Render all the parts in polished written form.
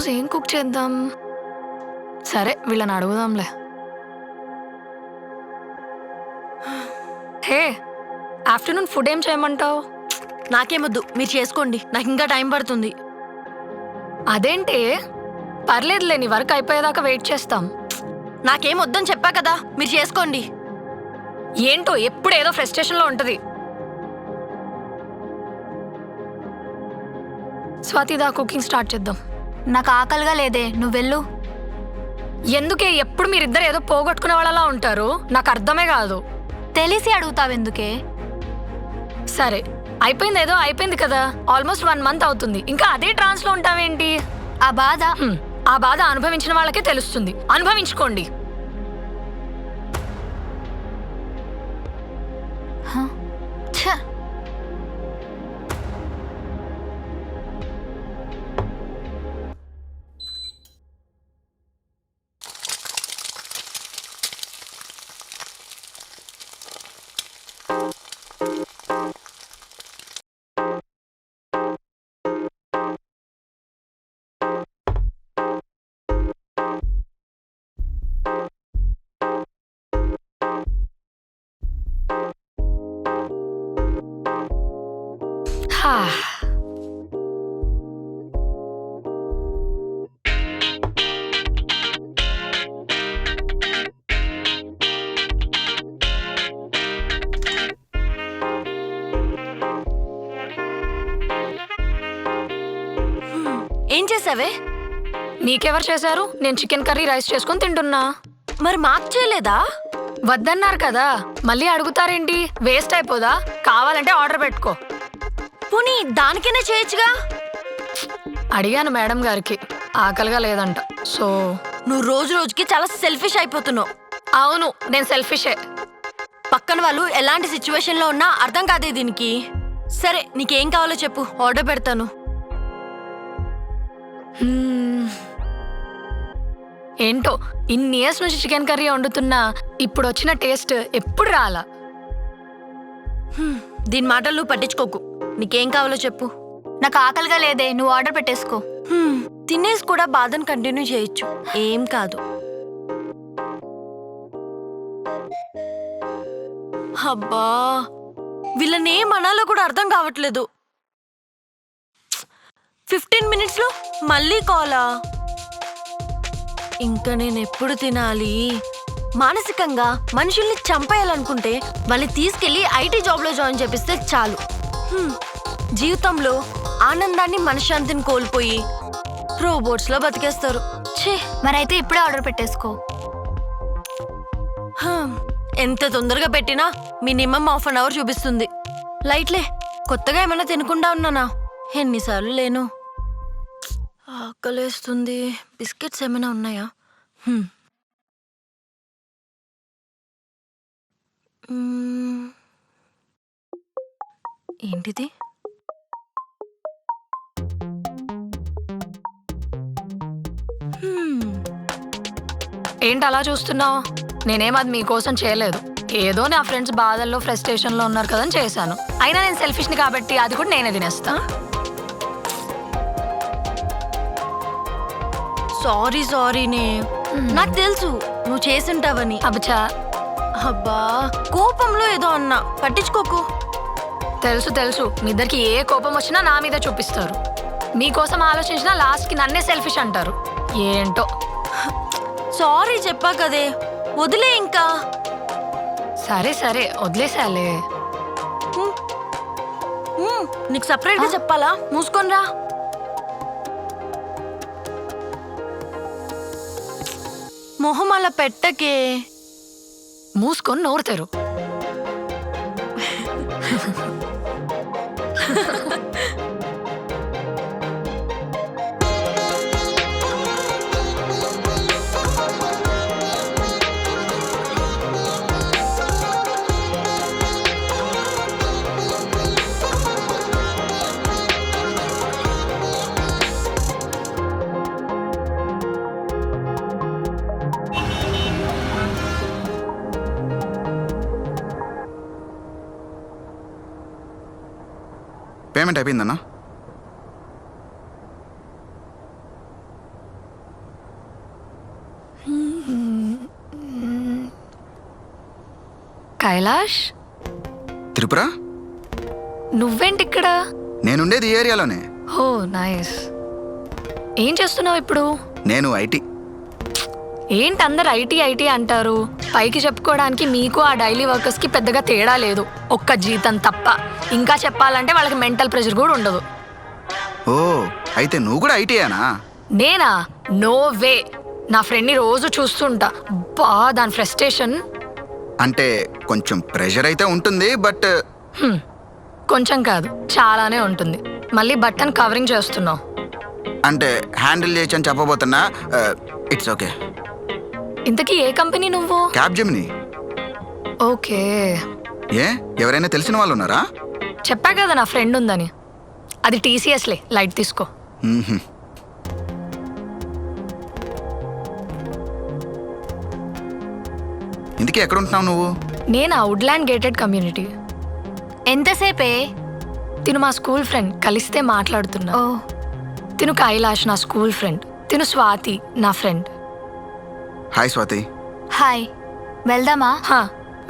ఈరోజు ఏం కుక్ చేద్దాం? సరే వీళ్ళని అడుగుదాంలే. హే, ఆఫ్టర్నూన్ ఫుడ్ ఏం చేయమంటావు? నాకేమొద్దు, మీరు చేసుకోండి. నాకు ఇంకా టైం పడుతుంది. అదేంటి? పర్లేదులే, నీ వర్క్ అయిపోయేదాకా వెయిట్ చేస్తాం. నాకేం వద్దని చెప్పా కదా, మీరు చేసుకోండి. ఏంటో ఎప్పుడు ఏదో ఫ్రస్ట్రేషన్లో ఉంటుంది. స్వాతిదా కుకింగ్ స్టార్ట్ చేద్దాం. నాకు ఆకలిగా లేదే, నువ్వు వెళ్ళు. ఎందుకే ఎప్పుడు మీరిద్దరు ఏదో పోగొట్టుకునే వాళ్ళలా ఉంటారు? నాకు అర్థమే కాదు. తెలిసి అడుగుతావెందుకే? సరే అయిపోయింది, ఏదో అయిపోయింది కదా. ఆల్మోస్ట్ 1 month అవుతుంది, ఇంకా అదే ట్రాన్స్లో ఉంటావేంటి? ఆ బాధ అనుభవించిన వాళ్ళకే తెలుస్తుంది. అనుభవించుకోండి. ఏం చేసావే? నీకెవరు చేశారు? నేను చికెన్ కర్రీ రైస్ చేసుకొని తింటున్నా. మరి మాకు చేయలేదా? వద్దన్నారు కదా, మళ్ళీ అడుగుతారేంటి? వేస్ట్ అయిపోదా? కావాలంటే ఆర్డర్ పెట్టుకో. పోనీ దానికైనా చేయొచ్చుగా. అడిగాను మేడం గారికి, ఆకలిగా లేదంట. సో నువ్వు రోజు రోజుకి చాలా సెల్ఫిష్ అయిపోతున్నావు. అవును, నేను సెల్ఫిషే. పక్కన వాళ్ళు ఎలాంటి సిచ్యువేషన్లో ఉన్నా అర్థం కాదే దీనికి. సరే నీకేం కావాలో చెప్పు, ఆర్డర్ పెడతాను. ఏంటో ఇన్ని ఇయర్స్ నుంచి చికెన్ కర్రీ వండుతున్నా ఇప్పుడు వచ్చిన టేస్ట్ ఎప్పుడు రాలా. దీని మాటలు నువ్వు పట్టించుకోకు. నీకేం కావాలో చెప్పు. నాకు ఆకలిగా లేదే, నువ్వు ఆర్డర్ పెట్టేసుకో. తినేసి కూడా బాధను కంటిన్యూ చేయొచ్చు, ఏం కాదు. అబ్బా, వీళ్ళని ఏం అనాలో కూడా అర్థం కావట్లేదు. 15 minutesలో మళ్ళీ కాలా? ఇంకా నేను ఎప్పుడు తినాలి? మానసికంగా మనుషుల్ని చంపేయాలనుకుంటే వాళ్ళని తీసుకెళ్లి ఐటీ జాబ్లో జాయిన్ చేపిస్తే చాలు. జీవితంలో ఆనందాన్ని, మనశ్శాంతిని కోల్పోయి రోబోట్స్లో బతికేస్తారు. ఛే, మరైతే ఇప్పుడే ఆర్డర్ పెట్టేసుకో. ఎంత తొందరగా పెట్టినా మినిమం 1/2 hour చూపిస్తుంది. లైట్లే, కొత్తగా ఏమైనా తినకుండా ఉన్నానా? ఎన్నిసార్లు లేను. ఆకలేస్తుంది. బిస్కెట్స్ ఏమైనా ఉన్నాయా? ఏంటిది? ఏంటి అలా చూస్తున్నావు? నేనేం అది మీకోసం చేయలేదు. ఏదో నా ఫ్రెండ్స్ బాధల్లో ఫ్రస్ట్రేషన్లో ఉన్నారు కదా అని చేశాను. అయినా నేను సెల్ఫిష్ని కాబట్టి అది కూడా నేనే తినేస్తా. సారీనే, నాకు తెలుసు నువ్వు చేసుంటావని. అబ్బా, అబ్బా, కోపంలో ఏదో అన్నా, పట్టించుకోకు. తెలుసు మీ ఇద్దరికి ఏ కోపం వచ్చినా నా మీద చూపిస్తారు. మీకోసం ఆలోచించినా లాస్ట్కి నన్నే సెల్ఫిష్ అంటారు. ఏంటో. సారీ చెప్పా కదే, వదిలే ఇంకా. సరే వదిలేసాలే. నీకు సపరేట్గా చెప్పాలా? మూసుకొని రా. మొహం అలా పెట్టకే. మూసుకొని నోరు తెరు. పేమెంట్ అయిపోయిందన్నా? కైలాష్, త్రిపుర, నువ్వేంటి ఇక్కడ? నేనుండేది ఈ ఏరియాలోనే. ఓ నైస్. ఏం చేస్తున్నావు ఇప్పుడు? నేను ఐటీ. ఏంటి అందరు ఐటీ ఐటీ అంటారు? పైకి చెప్పుకోవడానికి మీకు ఆ డైలీ వర్కర్స్కి పెద్దగా తేడా లేదు, ఒక్క జీతం తప్ప. ఇంకా చెప్పాలంటే వాళ్ళకి మెంటల్ ప్రెషర్ కూడా ఉండదు. ఓ, అయితే నువ్వు కూడా ఐటీయేనా? నేనా? No way. నా ఫ్రెండ్ని రోజు చూస్తుంటా, బా దాని ఫ్రస్ట్రేషన్. అంటే కొంచెం ప్రెషర్ అయితే ఉంటుంది, బట్ కొంచెం కాదు, చాలానే ఉంటుంది. మళ్ళీ బట్టన్ కవరింగ్ చేస్తున్నావు. అంటే హ్యాండిల్ చేయొచ్చని చెప్పబోతున్నా. It's okay. ఇంతకీ ఏ కంపెనీ నువ్వు? Cab Gemini. ఓకే. ఏ, ఎవరైనా తెలిసిన వాళ్ళు ఉన్నారా? చెప్పా కదా నా ఫ్రెండ్ ఉందని. అది టీసీఎస్లే, లైట్ తీసుకో. మ్మ్హ్మ్. ఇందుకే ఎక్కడ ఉంటున్నావు నువ్వు? నేను వుడ్లాండ్ గేటెడ్ కమ్యూనిటీ. ఎంతసేపే? తిను మా స్కూల్ ఫ్రెండ్, కలిస్తే మాట్లాడుతున్నా. ఓ తిను కైలాష్ నా స్కూల్ ఫ్రెండ్. తిను స్వాతి నా ఫ్రెండ్. హాయ్ స్వాతి. హాయ్, వెళ్దామా? హా,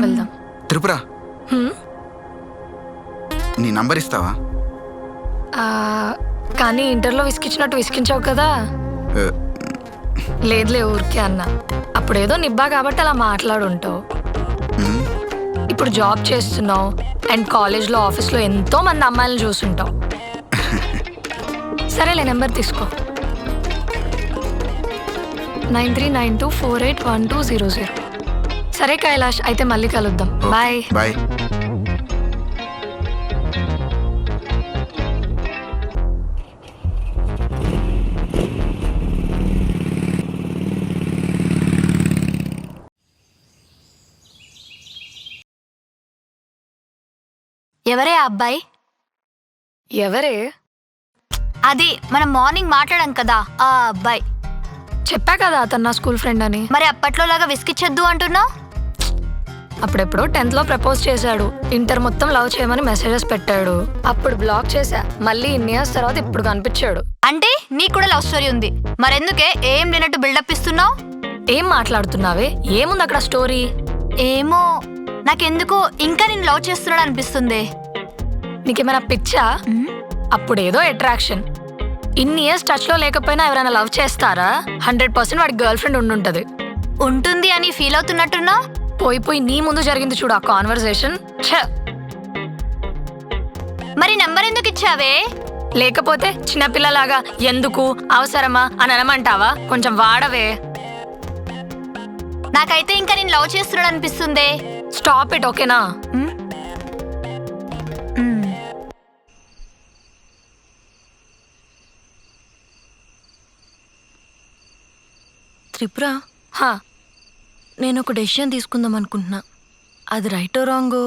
వెళ్దాం. త్రిపుర, హ్మ్? నీ నంబర్ ఇస్తావా? ఆ, కానీ ఇంటర్లో విసికించినట్టు విసికించావు కదా. ఆ, లేదులే, ఊరికే అన్నా. అప్పుడేదో నిబ్బా కాబట్టి అలా మాట్లాడుంటావు. మ్మ్. ఇప్పుడు జాబ్ చేస్తున్నావు అండ్ కాలేజ్లో ఆఫీస్లో ఎంతో మంది అమ్మాయిలను చూసుంటావు. సరేలే, నెంబర్ తీసుకో. 9392481200. సరే కైలాష్, అయితే మళ్ళీ కలుద్దాం. బాయ్. బాయ్. ఎవరే ఆ అబ్బాయి? ఎవరే? అది మనం మార్నింగ్ మాట్లాడాం కదా, ఆ అబ్బాయి. చెప్పా కదా అతను నా స్కూల్ ఫ్రెండ్ అని. మరి అప్పట్లో లాగా విసిగిచ్చొద్దు అంటున్నావు? అప్పుడెప్పుడో 10th లో ప్రపోజ్ చేశాడు. ఇంటర్ మొత్తం లవ్ చేయమని మెసేజెస్ పెట్టాడు. అప్పుడు బ్లాక్ చేశా. మళ్ళీ ఇన్ని ఇయర్స్ తర్వాత ఇప్పుడు కనిపించాడు. అంటే నీకు కూడా లవ్ స్టోరీ ఉంది, మరెందుకే ఏం లేనట్టు బిల్డప్ ఇస్తున్నావు? ఏం మాట్లాడుతున్నావే? ఏముంది అక్కడ స్టోరీ? ఏమో, నాకెందుకో ఇంకా నేను లవ్ చేస్తున్నాడు అనిపిస్తుంది. నీకేమైనా పిచ్చా? అప్పుడేదో అట్రాక్షన్. ఇన్ని ఇయర్స్ టచ్ లో లేకపోయినా ఎవరైనా లవ్ చేస్తారా? 100% వాడి గర్ల్ ఫ్రెండ్ ఉండుంటది. ఉంటుంది అని ఫీల్ అవుతున్నట్టున్నా? పోయి నీ ముందు జరిగింది చూడు ఆ కాన్వర్సేషన్. మరి నంబర్ ఎందుకు ఇచ్చావే? లేకపోతే చిన్నపిల్లలాగా ఎందుకు, అవసరమా అని అనమంటావా? కొంచెం వాడవే. నాకైతే ఇంకా నేను లవ్ చేస్తున్నాడు అనిపిస్తుంది. స్టాప్ ఇట్, ఓకేనా? త్రిపుర, హా, నేను ఒక డెసిషన్ తీసుకుందాం అనుకుంటున్నా. అది రైటో రాంగో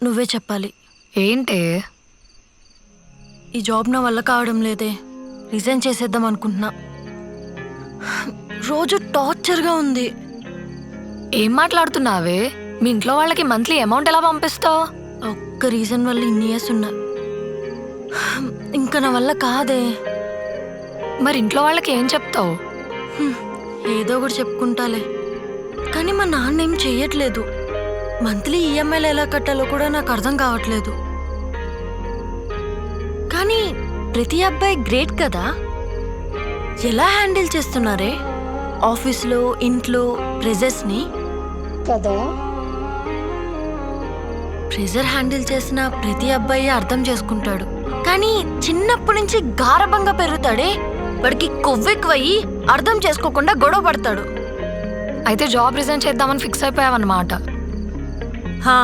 నువ్వే చెప్పాలి. ఏంటి? ఈ జాబ్ నా వల్ల కావడం లేదే, రిజైన్ చేసేద్దాం అనుకుంటున్నా. రోజు టార్చర్గా ఉంది. ఏం మాట్లాడుతున్నావే? మీ ఇంట్లో వాళ్ళకి మంత్లీ అమౌంట్ ఎలా పంపిస్తావు? ఒక్క రీజన్ వల్ల ఇన్ని ఇయర్స్ ఉన్నా. ఇంకా నా వల్ల కాదే. మరి ఇంట్లో వాళ్ళకి ఏం చెప్తావు? ఏదో ఒకటి చెప్పుకుంటాలే, కానీ మా నాన్న ఏం చెయ్యట్లేదు. మంత్లీ ఈఎంఐలు ఎలా కట్టాలో కూడా నాకు అర్థం కావట్లేదు. కానీ ప్రతి అబ్బాయి గ్రేట్ కదా, ఎలా హ్యాండిల్ చేస్తున్నారే ఆఫీస్లో ఇంట్లో ప్రెజర్స్ని కదా. ప్రెజర్ హ్యాండిల్ చేసిన ప్రతి అబ్బాయి అర్థం చేసుకుంటాడు. కానీ చిన్నప్పటి నుంచి గారభంగా పెరుగుతాడే, వాడికి కొవ్వెక్కువయ్యి అర్థం చేసుకోకుండా గొడవ పడతాడు. అయితే జాబ్ రిజైన్ చేద్దామని ఫిక్స్ అయిపోయావన్నమాట. హా,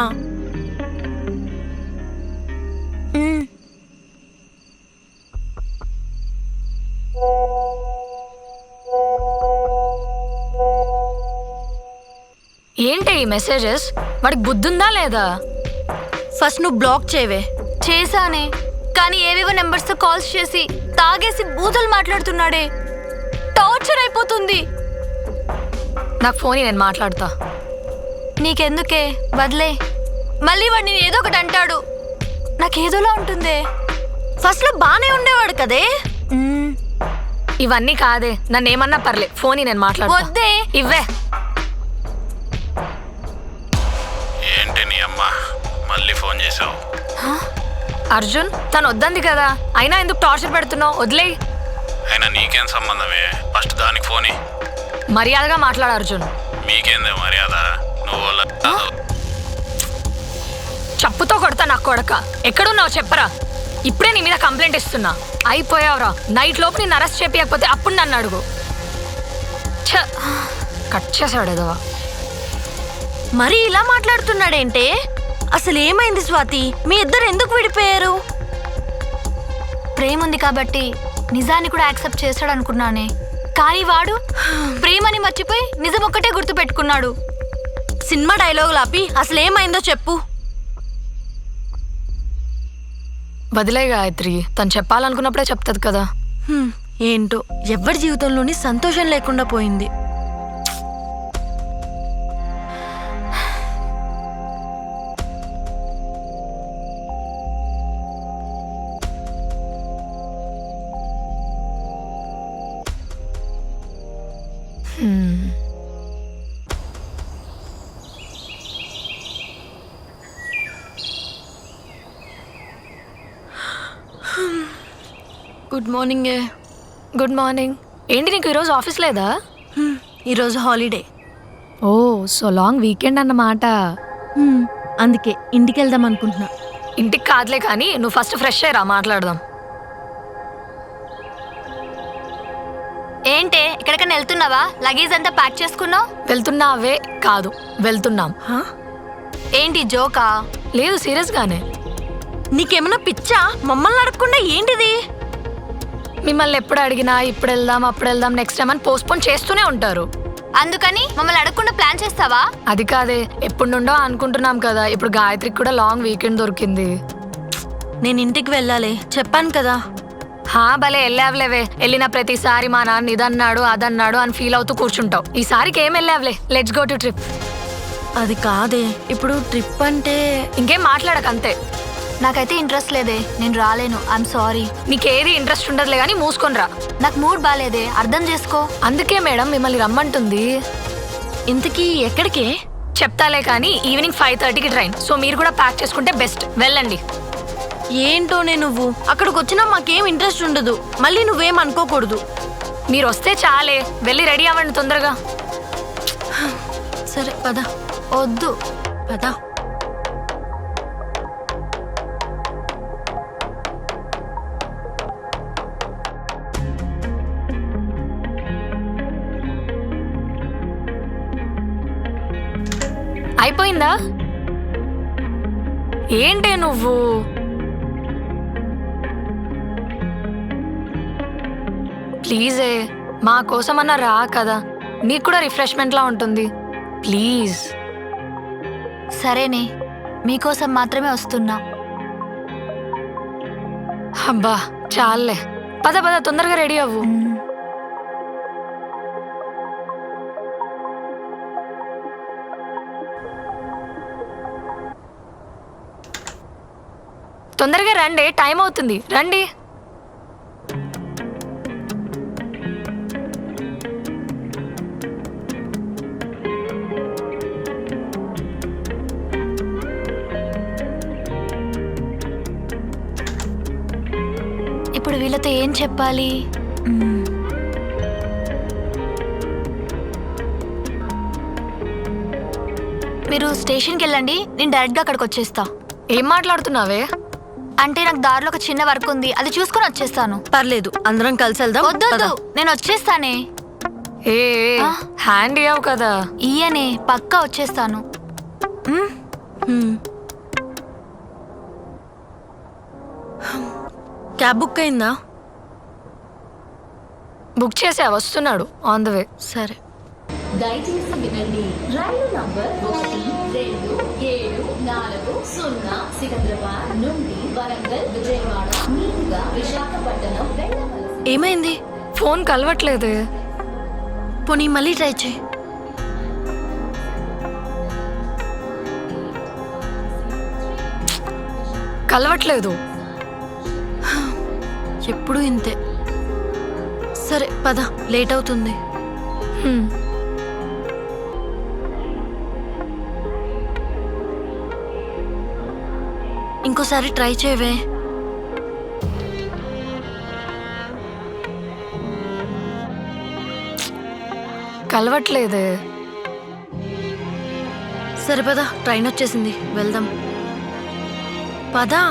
ఏంటి ఈ మెసేజెస్? వాడికి బుద్ధుందా లేదా? ఫస్ట్ నువ్వు బ్లాక్ చేయవే. చేశానే, కానీ ఏవేవో నెంబర్స్ తో కాల్స్ చేసి తాగేసి బూతులు మాట్లాడుతున్నాడే. టార్చర్ అయిపోతుంది. నాకు ఫోన్ నేను మాట్లాడతా. నీకెందుకే, వదిలే. మళ్ళీ వాడు నేను ఏదో ఒకటి అంటాడు, నాకేదోలా ఉంటుంది. ఫస్ట్ లో బానే ఉండేవాడు కదే. ఇవన్నీ కాదే, నన్ను ఏమన్నా పర్లే, ఫోన్ నేను మాట్లాడతా. వద్దే. ఇవ్వే. ఏంటి నీ అమ్మ మళ్ళీ ఫోన్ చేసావు? అర్జున్ తను వద్దంది కదా, అయినా ఎందుకు టార్చర్ పెడుతున్నావు? వదిలేయ్. అయినా నీకేం సంబంధమే? ఫస్ట్ దానికి ఫోన్ ఇయ్యి. మర్యాదగా మాట్లాడు అర్జున్. మీకేందే మర్యాద? నువ్వు చప్పుతో కొడతా నా కొడక. ఎక్కడున్నావు చెప్పరా, ఇప్పుడే నీ మీద కంప్లైంట్ ఇస్తున్నా. అయిపోయావురా, నైట్ లోపు నిన్ను అరెస్ట్ చేయకపోతే అప్పుడు నన్ను అడుగు. కట్ చేశాడు ఏదోవా. మరి ఇలా మాట్లాడుతున్నాడేంటే? అసలు ఏమైంది స్వాతి? మీ ఇద్దరు ఎందుకు విడిపోయారు? ప్రేమ ఉంది కాబట్టి నిజాన్ని కూడా యాక్సెప్ట్ చేస్తాడు అనుకున్నానే, కానీ వాడు ప్రేమని మర్చిపోయి నిజం ఒక్కటే గుర్తు పెట్టుకున్నాడు. సినిమా డైలాగులు ఆపి అసలు ఏమైందో చెప్పు. వదిలే గాయత్రి, తను చెప్పాలనుకున్నప్పుడే చెప్తుంది కదా. ఏంటో ఎవరి జీవితంలోని సంతోషం లేకుండా పోయింది. Good morning. Good morning. ఏంటి నీకు ఈరోజు ఆఫీస్ లేదా? ఈరోజు హాలిడే. ఓ, సో లాంగ్ వీకెండ్ అన్నమాట. అందుకే ఇంటికి వెళ్దాం అనుకుంటున్నా. ఇంటికి కాదులే కానీ నువ్వు ఫస్ట్ ఫ్రెష్ అయ్యరా, మాట్లాడదాం. ఏంటే ఎక్కడికైనా వెళ్తున్నావా? లగేజ్ అంతా ప్యాక్ చేసుకున్నావు? వెళ్తున్నావే కాదు, వెళ్తున్నాం. ఏంటి జోకా? లేదు, సీరియస్గానే. నీకేమన్నా పిచ్చా? మమ్మల్ని అడగకుండా ఏంటిది? మిమ్మల్ని ఎప్పుడు అడిగినా ఇప్పుడు వెళ్దాం అప్పుడు వెళ్దాం నెక్స్ట్ టైం అని పోస్ట్పోన్ చేస్తూనే ఉంటారు. అందుకని మమ్మల్ని అడగకుండా ప్లాన్ చేస్తావా? అది కాదే, ఎప్పుడు నుండో అనుకుంటున్నాం కదా. ఇప్పుడు గాయత్రికి కూడా లాంగ్ వీకెండ్ దొరికింది. నేను ఇంటికి వెళ్ళాలి చెప్పాను కదా. భలే వెళ్ళావులేవే. వెళ్ళిన ప్రతిసారి మా నాన్న ఇదన్నాడు అదన్నాడు అని ఫీల్ అవుతూ కూర్చుంటావు. ఈసారికి ఏం వెళ్ళావులే, లెట్స్ గో టు ట్రిప్. అది కాదే, ఇప్పుడు ట్రిప్ అంటే ఇంకేం మాట్లాడక అంతే. నాకైతే ఇంట్రెస్ట్ లేదే, నేను రాలేను. I'm sorry. నీకేది ఇంట్రెస్ట్ ఉండదులే కానీ మూసుకొని రా. నాకు మూడ్ బాలేదే, అర్థం చేసుకో. అందుకే మేడం మిమ్మల్ని రమ్మంటుంది. ఇంతకీ ఎక్కడికే? చెప్తాలే కానీ ఈవినింగ్ 5:30కి ట్రైన్. సో మీరు కూడా ప్యాక్ చేసుకుంటే బెస్ట్. వెళ్ళండి. ఏంటోనే నువ్వు, అక్కడికి వచ్చినా మాకేం ఇంట్రెస్ట్ ఉండదు. మళ్ళీ నువ్వేం అనుకోకూడదు. మీరు వస్తే చాలే, వెళ్ళి రెడీ అవ్వండి తొందరగా. సరే పద. వద్దు, పద. అయిపోయిందా? ఏంటే నువ్వు? ప్లీజే, మా కోసమన్నా రా కదా, నీకు కూడా రిఫ్రెష్మెంట్లా ఉంటుంది. ప్లీజ్. సరేనే, మీకోసం మాత్రమే వస్తున్నా. అబ్బా చాలే, పద పద తొందరగా రెడీ అవ్వు. తొందరగా రండి, టైం అవుతుంది. రండి. ఇప్పుడు వీళ్ళతో ఏం చెప్పాలి? మీరు స్టేషన్కి వెళ్ళండి, నేను డైరెక్ట్గా అక్కడికి వచ్చేస్తా. ఏం మాట్లాడుతున్నావే? అంటే నాకు దారిలో ఒక చిన్న వర్క్ ఉంది, అది చూసుకొని వచ్చేస్తాను. పర్లేదు, అందరం కలిసి వెళ్దాం. వద్దు, నేను వచ్చేస్తానే. ఏ హ్యాండ్ ఇవ్వవు కదా. ఇయ్యనే, పక్కా వచ్చేస్తాను. క్యాబ్ బుక్ అయిందా? బుక్ చేసా, వస్తున్నాడు ఆన్ ద వే. సరే. దయచేసి వినండి, రైలు నంబర్ 1274 సికింద్రాబాద్ నుండి వరంగల్ విజయవాడ మీదుగా విశాఖపట్నం వెళ్ళవలసి. ఏమైంది? ఫోన్ కలవట్లేదే. పోనీ మళ్ళీ ట్రై చేయి. కలవట్లేదు. ఎప్పుడు ఇంతే. సరే పద, లేట్ అవుతుంది. ఇంకోసారి ట్రై చేయవే. కలవట్లేదే. సరే పద, ట్రైన్ వచ్చేసింది, వెళ్దాం. పదా.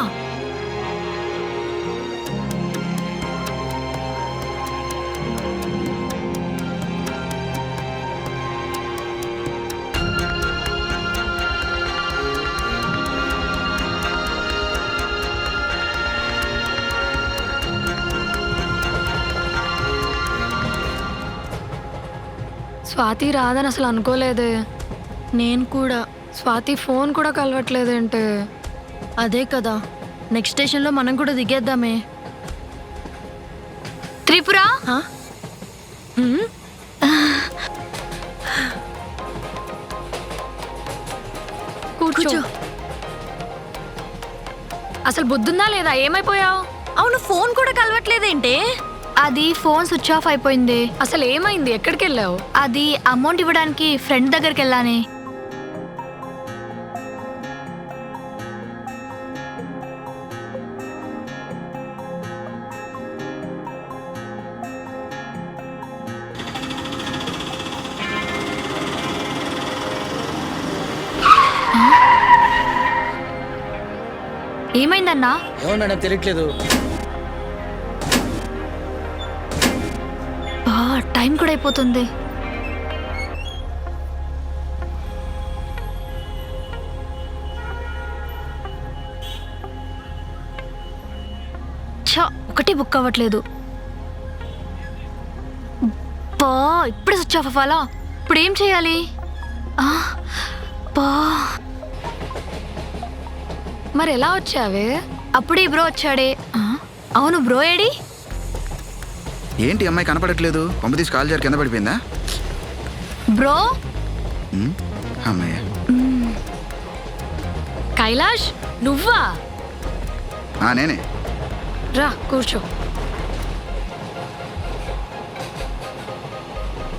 స్వాతి రాదని అసలు అనుకోలేదే. నేను కూడా. స్వాతి ఫోన్ కూడా కలవట్లేదేంటే. అదే కదా, నెక్స్ట్ స్టేషన్లో మనం కూడా దిగేద్దామే. త్రిపుర హా? కూర్చో. అసలు బుద్ధుందా లేదా? ఏమైపోయావు? అవును, ఫోన్ కూడా కలవట్లేదేంటే? అది ఫోన్ స్విచ్ ఆఫ్ అయిపోయింది. అసలు ఏమైంది? ఎక్కడికి వెళ్ళావు? అది అమౌంట్ ఇవ్వడానికి ఫ్రెండ్ దగ్గరికి వెళ్ళానే. ఏమైందన్నా? ఏమో మేడం తెలియట్లేదు. టైం కూడా అయిపోతుంది. ఒకటి బుక్ అవ్వట్లేదు. ఇప్పుడే స్విచ్ ఆఫ్ అవ్వాలా? ఇప్పుడు ఏం చేయాలి? మరి ఎలా వచ్చావే? అప్పుడే బ్రో వచ్చాడే. అవును, బ్రో ఏడి? ఏంటి అమ్మాయి కనపడట్లేదు? పంప తీసి కాల్ జారి కింద పడిపోయిందా? బ్రో అమ్మాయి కైలాష్, నువ్వా? నేనే. రా కూర్చో.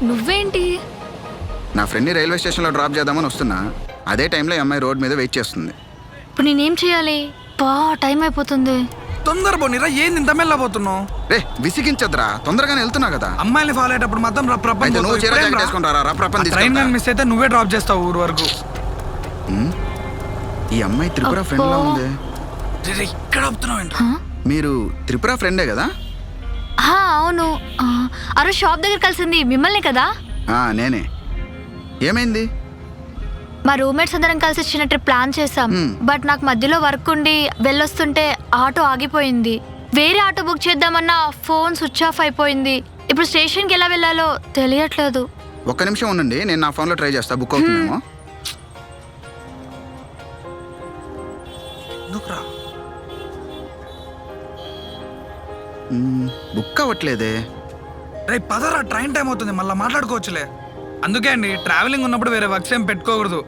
నువ్వేంటి? నా ఫ్రెండ్ని రైల్వే స్టేషన్లో డ్రాప్ చేద్దామని వస్తున్నా. అదే టైంలో ఈ అమ్మాయి రోడ్ మీద వెయిట్ చేస్తుంది. ఇప్పుడు నేనేం చేయాలి? టైం అయిపోతుంది. తొందర పోనీరా, ఏంది ఇంత మెల్లబోతున్నావు? రే విసిగించద్రా, తొందరగానే వెళ్తున్నా కదా. అమ్మాయిని ఫాలో అయ్యేటప్పుడు మాత్రం అయితే నువ్వు చీర జాకెట్ వేసుకొని రారా, రప్రప్పని ట్రైన్ తీసుకెళ్తా. మిస్ అయితే నువ్వే డ్రాప్ చేస్తావు ఊరు వరకు. ఈ అమ్మాయి త్రిపుర ఫ్రెండ్ లా ఉంది. ఇక్కడ ఆపుతున్నావు ఏంటి? మీరు త్రిపుర ఫ్రెండే కదా? అవును. ఆ రోజు షాప్ దగ్గర కలిసింది మిమ్మల్ని కదా? నేనే. ఏమైంది? మా రూమ్మేట్స్ అందరం కలిసి చిన్న ట్రిప్ ప్లాన్ చేసాం. బట్ నాకు మధ్యలో వర్క్ ఉండి వెళ్ళొస్తుంటే ఆటో ఆగిపోయింది. వేరే ఆటో బుక్ చేద్దామన్నా ఫోన్ స్విచ్ ఆఫ్ అయిపోయింది. ఇప్పుడు స్టేషన్కి ఎలా వెళ్ళాలో తెలియట్లేదు. ఒక్క నిమిషం ఉండండి, నేను నా ఫోన్లో ట్రై చేస్తా. బుక్ అవుతుందేమో. బుక్ అవ్వట్లేదే. రేపు పదరా, ట్రైన్ టైం అవుతుంది, మళ్ళీ మాట్లాడుకోవచ్చులే. అందుకే అండి, ట్రావెలింగ్ ఉన్నప్పుడు వేరే వర్క్స్ ఏం పెట్టుకోకూడదు.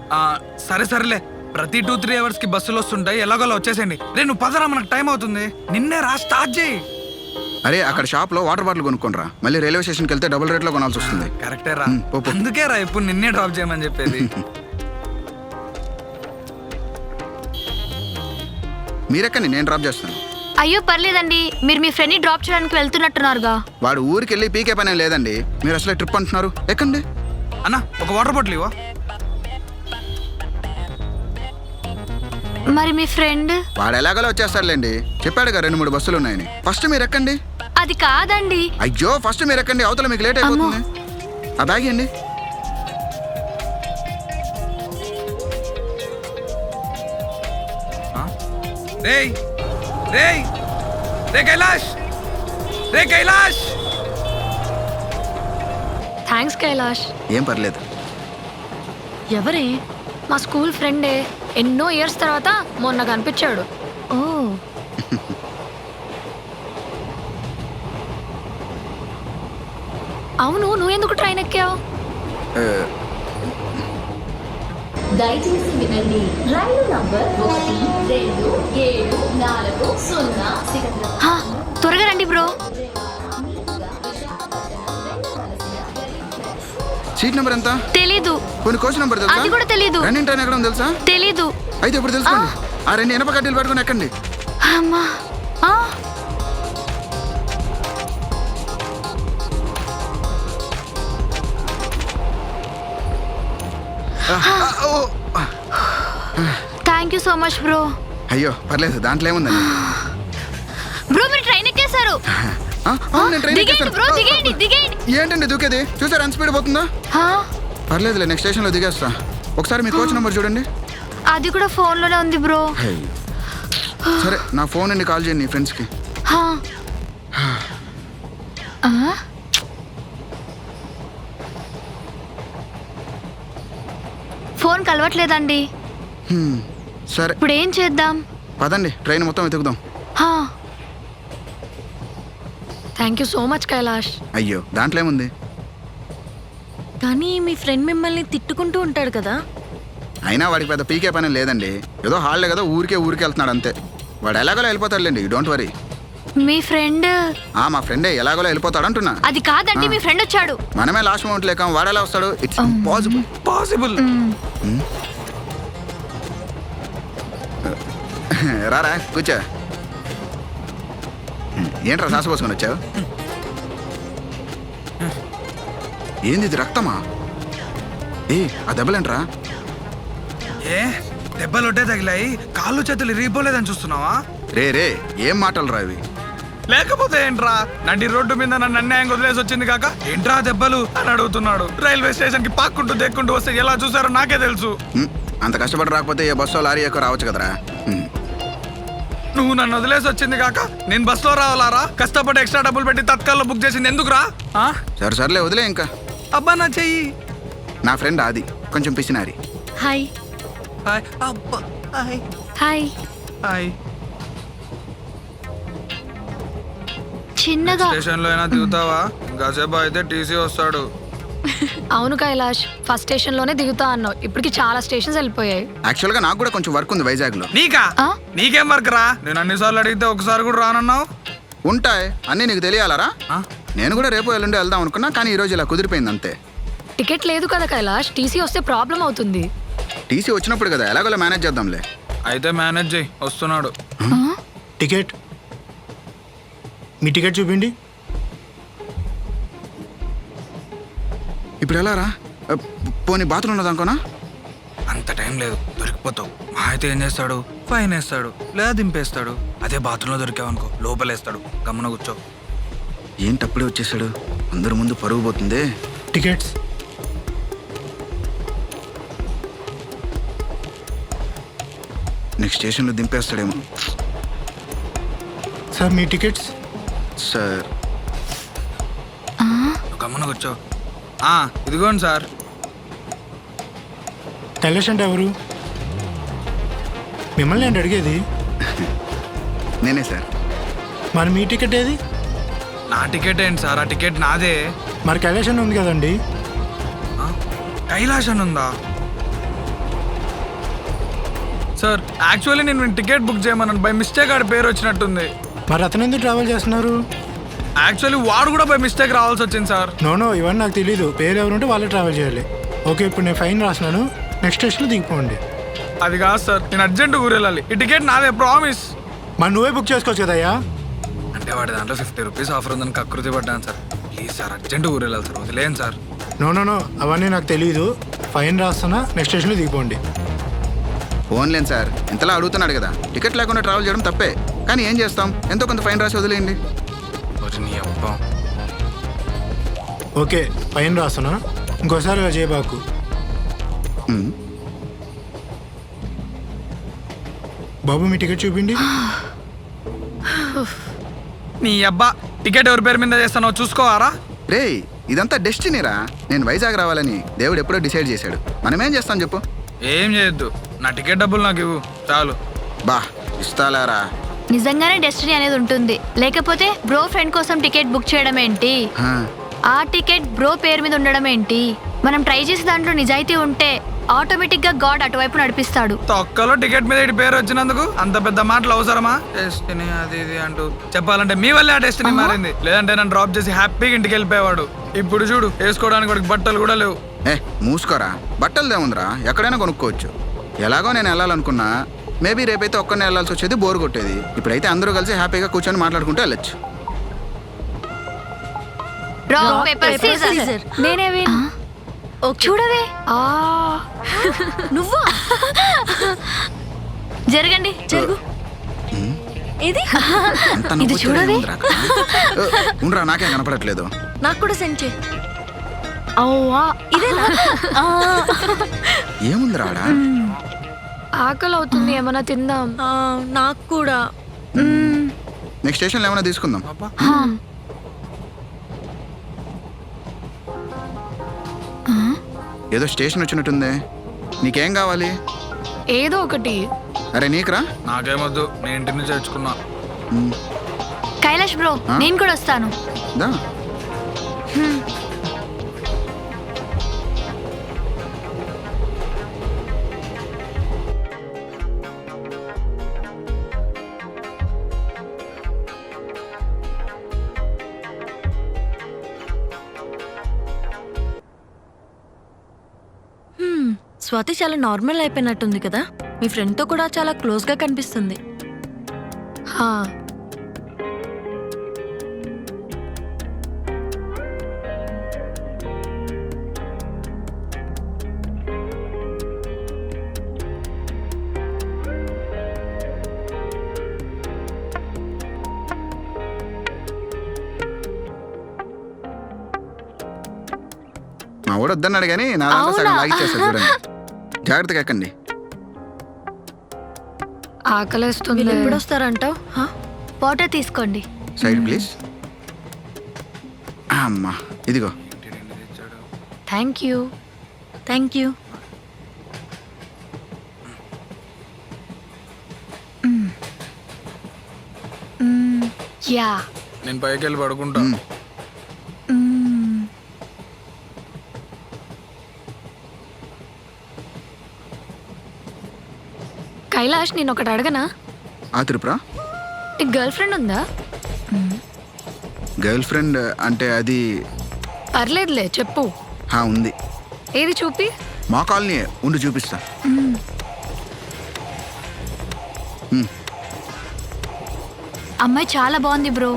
సరేలే, ప్రతి 2-3 అవర్స్ కి బస్సులు వస్తుంటాయి, ఎలాగోలా వచ్చేసేయండి. నువ్వు పదరా, మనకు టైం అవుతుంది. నిన్నే రా, స్టార్ట్ చేయి. అరే అక్కడ షాప్లో వాటర్ బాటిల్ కొనుక్కోనరా, మళ్ళీ రైల్వే స్టేషన్కి వెళ్తే డబుల్ రేట్లో కొనాల్సి వస్తుంది. కరెక్టే రా, పో. అందుకే రా ఇప్పుడు నిన్నే డ్రాప్ చేయమని చెప్పేది. మీరెక్కండి, నేను డ్రాప్ చేస్తాను. అయ్యో పర్లేదండి, మీరు మీ ఫ్రెండ్ని డ్రాప్ చేయడానికి వెళ్తున్నట్టున్నారుగా. వాడు ఊరికి వెళ్ళి పీకే పని లేదండి, మీరు అసలే ట్రిప్ అంటున్నారు. ఎక్కండి. అన్నా, ఒక వాటర్ బాటిల్ ఇవ్వ. మరి మీ ఫ్రెండ్? వాడు ఎలాగోలా వచ్చేస్తాడులేండి, చెప్పాడుగా 2-3 బస్సులు ఉన్నాయని. ఫస్ట్ మీరు ఎక్కండి. అది కాదండి. అయ్యో ఫస్ట్ మీరు ఎక్కండి, అవతల మీకు లేట్ అయిపోతుంది. ఆ బ్యాగ్ అండి. రేయ్ రేయ్ రే కైలాష్, రే కైలాష్. థ్యాంక్స్ కైలాష్. ఏం పర్లేదు. ఎవరే? మా స్కూల్ ఫ్రెండే. ఎన్నో ఇయర్స్ తర్వాత మొన్న కనిపించాడు. ఓ, అవును, నువ్వెందుకు ట్రైన్ ఎక్కావు? దయచేసి వినండి. రైలు నంబర్ 1, 2, 7, 4, 0 సికింద్రాబాద్. త్వరగా రండి బ్రో. సీట్ నెంబర్ ఎంత? తెలీదు. కొన్ని కోచ్ నెంబర్ తెలుసా? అది కూడా తెలీదు. రన్నింగ్ ట్రైన్ ఎక్కడ ఉంది తెలుసా? తెలీదు. అయితే ఇప్పుడు తెలుసుకోండి. ఆ 2 ఇనప కడ్డీలు పట్టుకుని ఎక్కండి. అమ్మా ఆ, ఓ, thank you so much bro. అయ్యో పర్లేదు, దాంట్లో ఏముందండి. బ్రో మీరు ట్రైన్ ఎక్కేశారు. ఆ, అవును, నేను ట్రైన్ దిగేయండి ఎక్కేస్తాను. బ్రో, దిగేయండి దిగేయండి. ఏంటండి దూకేది? చూసారు ఎంత స్పీడ్ పోతుందో. ఆ, పర్లేదులే, నెక్స్ట్ స్టేషన్లో దిగేస్తా. ఒకసారి మీ కోచ్ నెంబర్ చూడండి. అది కూడా ఫోన్లోనే ఉంది బ్రో. అయ్యో. సరే, నా ఫోన్ నుండి కాల్ చేయండి నీ ఫ్రెండ్స్కి. ఆ. ఆ? ఫోన్ కలవట్లేదండి. సరే ఇప్పుడు ఏం చేద్దాం? పదండి, ట్రైన్ మొత్తం వెతుకుదాం. ఆ, thank you so much Kailash. అయ్యో దాంట్లో ఏముంది? కానీ మీ ఫ్రెండ్ మిమ్మల్ని తిట్టుకుంటూ ఉంటాడు కదా. అయినా వాడికి పెద్ద పీకే పని లేదండి. ఏదో హాలిడే కదా, ఊరికే వెళ్తున్నాడు అంతే. వాడు ఎలాగోలా వెళ్ళిపోతాడులేండి, డోంట్ వరీ. మీ ఫ్రెండ్ మా ఫ్రెండే ఎలాగోలా వెళ్ళిపోతాడు అంటున్నా. అది కాదండి, మీ ఫ్రెండ్ వచ్చాడు. మనమే లాస్ట్ మూమెంట్ లేక వాడేలా వస్తాడు? It's impossible. పాసిబుల్. రారా కూర్చో. ఏంట్రా సాసు పోసుకొని వచ్చావు? ఏంది ఇది, రక్తమా? ఆ దెబ్బలేంట్రా? ఏ దెబ్బలు ఒట్టే తగిలాయి, కాళ్ళు చేతులు ఇరిగిపోలేదని చూస్తున్నావా? రే ఏం మాటలు రా ఇవి? లేకపోతే ఏంట్రా, నడి రోడ్డు మీద నన్ను అన్యాయం వదిలేసి వచ్చింది కాక ఏంట్రా దెబ్బలు అని అడుగుతున్నాడు. రైల్వే స్టేషన్ కి పాక్కుంటూ దెక్కుంటూ వస్తే ఎలా చూసారో నాకే తెలుసు. అంత కష్టపడి రాకపోతే ఏ బస్సో లారీ ఎక్కువ రావచ్చు కదరా. నువ్వు నన్ను వదిలేసి వచ్చింది కాక నేను బస్సులో రావాలారా? కష్టపడి ఎక్స్ట్రా డబ్బులు పెట్టి తత్కాల్లో బుక్ చేసింది ఎందుకురా? సర్లే వదిలే ఇంకా. అబ్బా నా చెయ్యి. నా ఫ్రెండ్ ఆది, కొంచెం పిసినారి. హాయ్. హాయ్. అబ్బా హాయ్. హాయ్. హాయ్. చిన్నగా స్టేషన్ లో అయినా దిగుతావా? కాసేపు అయితే టీసీ వస్తాడు. అవును కైలాష్, ఫస్ట్ స్టేషన్ లోనే దిగుతా అన్నావు, ఇప్పటికి చాలా స్టేషన్స్ వెళ్ళిపోయాయి. యాక్చువల్గా నాకు కూడా కొంచెం వర్క్ ఉంది వైజాగ్ లో. నీకా? ఆ? నీకేం వర్క్ రా? నేను అన్నిసార్లు అడిగితే ఒకసారి కూడా రానన్నావు. ఉంటాయి అన్నీ నీకు తెలియాలరా. ఆ? నేను కూడా రేపు ఎల్లుండి వెళ్దాం అనుకున్నా, కానీ ఈ రోజు ఇలా కుదిరిపోయింది అంతే. టికెట్ లేదు కదా కైలాష్, టీసీ వస్తే ప్రాబ్లం అవుతుంది. టీసీ వచ్చినప్పుడు కదా, ఎలాగోలా మేనేజ్ చేద్దాంలే. అయితే మేనేజ్ చేయి, వస్తున్నాడు. టికెట్, మీ టికెట్ చూపిండి. ఇప్పుడు ఎలా రా? పోనీ బాత్రూమ్ ఉన్నది అనుకోనా? అంత టైం లేదు, దొరికిపోతావు. మా అయితే ఏం చేస్తాడు? ఫైన్ వేస్తాడు, లేదా దింపేస్తాడు. అదే బాత్రూంలో దొరికావనుకో లోపలేస్తాడు. గమ్మున కూర్చో. ఏంటి అప్పుడే వచ్చేసాడు? అందరి ముందు పరుగు పోతుంది. టికెట్స్. నెక్స్ట్ స్టేషన్లో దింపేస్తాడేమో. సార్ మీ టికెట్స్. సార్ గమ్మున కూర్చో. ఇదిగోండి సార్. కైలాష్ అంటే ఎవరు? మిమ్మల్ని ఏంటి అడిగేది? నేనే సార్. మరి మీ టికెట్ ఏది? నా టికెట్ ఏంటి సార్? ఆ టికెట్ నాదే. మరి కైలాష్ అని ఉంది కదండి. కైలాష్ అని ఉందా సార్? యాక్చువల్లీ నేను టికెట్ బుక్ చేయమన్నాను, బై మిస్టేక్ ఆడి పేరు వచ్చినట్టుంది. మరి అతను ఎందుకు ట్రావెల్ చేస్తున్నారు? యాక్చువల్లీ వాడు కూడా బై మిస్టేక్ రావాల్సి వచ్చింది సార్. నో ఇవన్నీ నాకు తెలీదు. పేరు ఎవరుంటే వాళ్ళే ట్రావెల్ చేయాలి. ఓకే, ఇప్పుడు నేను ఫైన్ రాసినాను, నెక్స్ట్ స్టేషన్లో దిగిపోండి. అది కాదు సార్, నేను అర్జెంట్ ఊరు వెళ్ళాలి. ఈ టికెట్ నాదే, ప్రామిస్. మరి నువ్వే బుక్ చేసుకోవచ్చు కదయ్యా. అంటే వాడి దాంట్లో 50 రూపీస్ ఆఫర్ ఉందని కకృతి పడ్డాను సార్. ప్లీజ్ సార్, అర్జెంట్ ఊరు వెళ్ళాలి సార్, వదిలేను సార్. నో అవన్నీ నాకు తెలీదు. ఫైన్ రాస్తున్నా, నెక్స్ట్ స్టేషన్లో దిగిపోండి. ఫోన్లేను సార్, ఇంతలా అడుగుతున్నాడు కదా. టికెట్ లేకుండా ట్రావెల్ చేయడం తప్పే, కానీ ఏం చేస్తాం, ఎంతో కొంత ఫైన్ రాసి వదిలేయండి. నీ అబ్బా. ఓకే, ఫైన్ రాస్తున్నా, ఇంకోసారి ఇలా చేయబాకు. బాబు మీ టికెట్ చూపిండి. నీ అబ్బా, టికెట్ ఎవరి పేరు మీద చేస్తానో చూసుకోవారా? రే ఇదంతా డెస్టినీరా. నేను వైజాగ్ రావాలని దేవుడు ఎప్పుడో డిసైడ్ చేశాడు. మనమేం చేస్తాం చెప్పు? ఏం చేయొద్దు, నా టికెట్ డబ్బులు నాకు ఇవ్వు చాలు. బా ఇస్తాలారా. నిజంగానే డెస్టినీ అనేది ఉంటుంది, లేకపోతే బ్రో ఫ్రెండ్ కోసం టికెట్ బుక్ చేయడం ఏంటి? హా, ఆ టికెట్ బ్రో పేరు మీద ఉండడం ఏంటి? మనం ట్రై చేసే దాంట్లో నిజాయితీ ఉంటే ఆటోమేటిక్ గా గాడ్ అటువైపు నడిపిస్తాడు. తొక్కలో టికెట్ మీద ఇటు పేరు వచ్చినందుకు అంత పెద్ద మాటలు అవసరమా? డెస్టినీ అది ఇది అంటూ చెప్పాలంటే మీ వల్లే ఆ డెస్టినీ మారింది. లేదంటే నన్ను డ్రాప్ చేసి హ్యాపీగా ఇంటికి వెళ్ళిపోయేవాడు. ఇప్పుడు చూడు, వేసుకోవడానికి వాడికి బట్టలు కూడా లేవు. మూసుకోరా. బట్టలు దేముందిరా, ఎక్కడైనా కొనుక్కోవచ్చు. ఎలాగో నేను వెళ్ళాలనుకున్నా, మేబీ రేపైతే ఒక్కనే వెళ్ళాల్సి వచ్చేది, బోర్ కొట్టేది. ఇప్పుడైతే అందరూ కలిసి హ్యాపీగా కూర్చొని మాట్లాడుకుంటూ వెళ్ళొచ్చు. Rock paper paper, scissor. scissor. నేనే విన్. ఓకే. చూడవే. నువ్వా? జరగండి. జరుగు. ఇది అంత ఇది నవ్వు చూడవే. ఉందిరా. ఉండరా, నాకేం కనపడట్లేదు. నాకు కూడా సెండ్ చేయి. అవ్వా. ఇదేనా? ఏముందిరా ఆడ? ఆకలి అవుతుంది, ఏమన్నా తిందాం. నాకు కూడా. నెక్స్ట్ స్టేషన్లో ఏమైనా తీసుకుందాం. ఏదో స్టేషన్ వచ్చినట్టుంది. నీకేం కావాలి? ఏదో ఒకటి. అరే నీకురా. నాకేమొద్దు, నేను ఇంటి నుంచి తెచ్చుకున్నా. కైలాష్ బ్రో, నేను కూడా వస్తాను. దా. స్వాతి చాలా నార్మల్ అయిపోయినట్టుంది కదా. మీ ఫ్రెండ్తో కూడా చాలా క్లోజ్గా కనిపిస్తుంది. హా, మా వాడు వద్దన్నాడు కానీ నా దాంట్లో సగం లాగిచ్చేస్తాడు చూడండి. జాగ్రత్తగా ఎక్కండి. ఆకలేస్తుంది. వీళ్ళు ఎప్పుడు వస్తారంటావు? వాటర్ తీసుకోండి. Side please. అమ్మా ఇదిగో. Thank you. Thank you. Yeah. నేను పైకి వెళ్ళి పడుకుంటా. కైలాష్, నేను ఒకటి అడగనా? ఆ త్రిపురా, నీకు గర్ల్ ఫ్రెండ్ ఉందా? గర్ల్ ఫ్రెండ్ అంటే అది పర్లేదులే, చెప్పు. ఉంది. ఏది చూపి. మా కాలనీ ఉండి చూపిస్తా. అమ్మాయి చాలా బాగుంది బ్రో.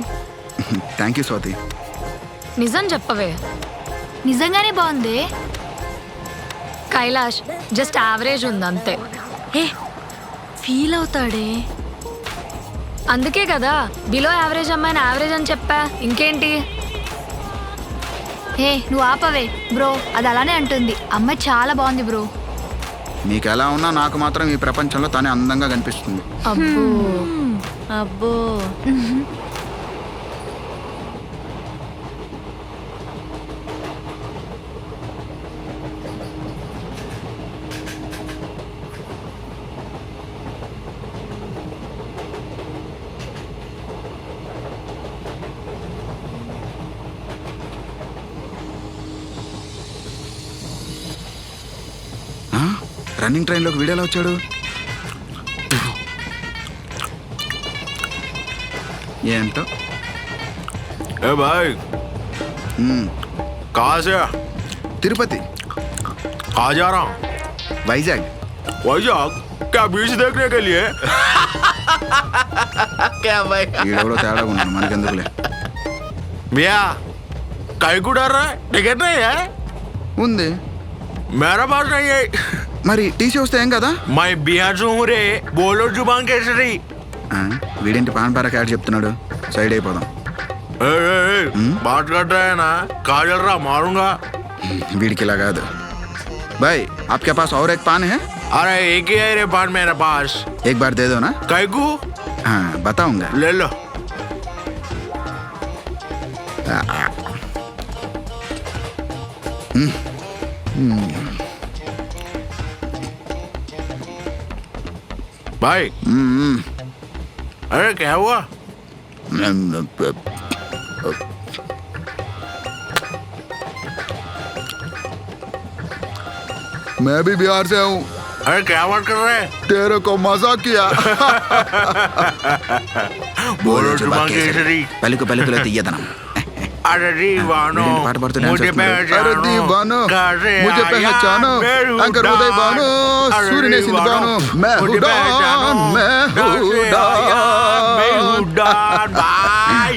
Thank you Swathi. నిజం చెప్పవే. నిజంగానే బాగుంది. కైలాష్ జస్ట్ యావరేజ్ ఉంది అంతే. ఏ ఫీల్ అవుతాడే. అందుకే కదా బిలో యావరేజ్ అమ్మాయిని యావరేజ్ అని చెప్పా. ఇంకేంటి? ఏ నువ్వు ఆపవే బ్రో, అది అలానే అంటుంది. అమ్మాయి చాలా బాగుంది బ్రో. నీకు ఎలా ఉన్నా నాకు మాత్రం ఈ ప్రపంచంలో తనే అందంగా కనిపిస్తుంది. అబ్బో. అబ్బో. రన్నింగ్ ట్రైన్లోకి వీడియోలో వచ్చాడు. ఏంటో. ए भाई कहाँ से? తిరుపతి. कहाँ जा रहा हूँ? వైజాగ్. वैजाग? क्या बीच देखने के लिए? क्या भाई? ఈడెవడో తేడా ఉన్నాడు, మనకెందుకులే. भैया कहीं को डर रहा है? टिकट नहीं है? ఉంది. मेरा पास नहीं है. మరి టీసీ వస్తే ఏం కదా? मैं बिहार से हूँ रे. बोलो जुबान केसरी. వీడేంటి పాన్ పార క్యాట్ చెప్తున్నాడు. సైడ్ అయిపోదాం. बात कर रहा है ना, कहाँ चल रहा? मारूंगा. వీడికి ఇలా కాదు. भाई आपके पास और एक पान है? अरे एक ही है रे पान मेरे पास. एक बार दे दो ना. कहीं को? हाँ बताऊंगा. ले लो. भाई अरे क्या हुआ? मैं भी बिहार से हूँ. अरे क्या बात कर रहे हैं? तेरे को मजाक किया. बोलो जुबान केसरी. పలుకు పలుకులో తీయదనం. अरे दीवानो వీడేంటి పాట పాడుతూ డాన్స్ मुझे చేస్తున్నాడు? అరే पहचानो దీవానో, कैसे ముझे आया पहचानो, मेरू अंकर उदय डान। बानो, अरे सूर्यनेसिंद दीवानो, बानो, मैं हूँ मुझे डान, पहचानो, मैं हूँ कैसे आया मेरू डान। डान भाई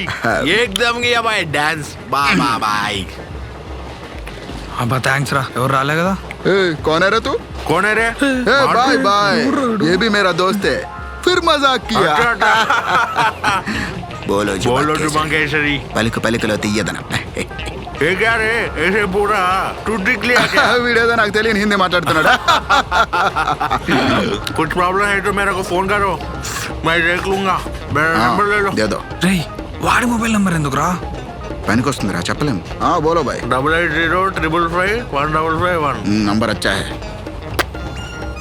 एकदम गया भाई डांस बाबा भाई అబ్బా థ్యాంక్స్ రా, ఎవరు రాలే కదా. ए, कौन है रे तू? कौन है रे ए, बाय बाय, ये भी मेरा दोस्त है. फिर मजाक किया. बोलो बोलो जुबांकेश्वरी పలుకు పలుకులో తీయదన. ये क्या रे ऐसे पूरा टूट निकलिया क्या వీడేదో నాకు తెలియని హిందీ మాట్లాడుతున్నాడా? कुछ प्रॉब्लम है तो मेरे को फोन करो मैं देख लूंगा मेरा नंबर ले लो దేదో రేయ్ వాడి మొబైల్ నెంబర్ ఎందుకురా? పనికి వస్తుందిరా, చెప్పలేము. బోలో బాయ్. 88055551 నంబర్ అచ్చా హై.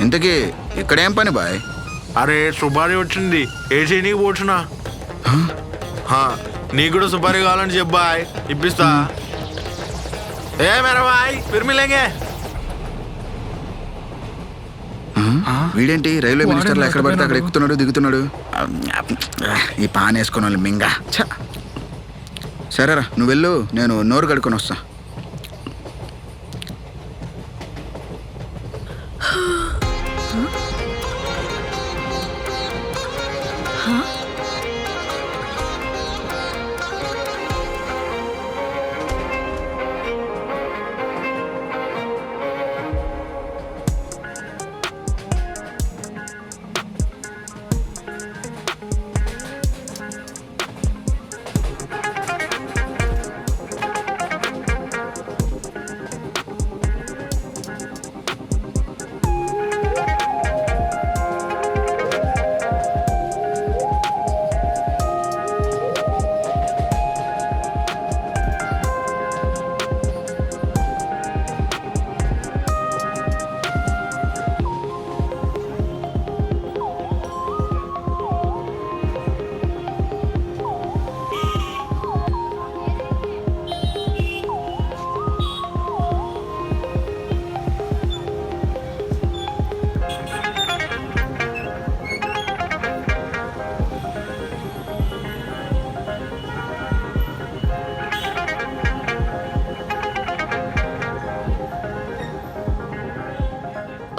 ఇంతకీ ఇక్కడేం పని బాయ్? అరే సుపారీ వచ్చింది ఏసీ నీకు పోచునా నీకు కూడా సుపారీ కావాలని చెప్పాయ్ ఇప్పిస్తా ఏ మేరా బాయ్ ఫిర్ మిలేంగే వీడేంటి రైల్వే వాడేంటి మినిస్టర్లో ఎక్కడ పడితే అక్కడ ఎక్కడ ఎక్కుతున్నాడు దిగుతున్నాడు. ఈ పాన్ వేసుకున్న వాళ్ళు మింగా. ఛ! సరేరా నువ్వు వెళ్ళు, నేను నోరు కడుక్కొని వస్తా.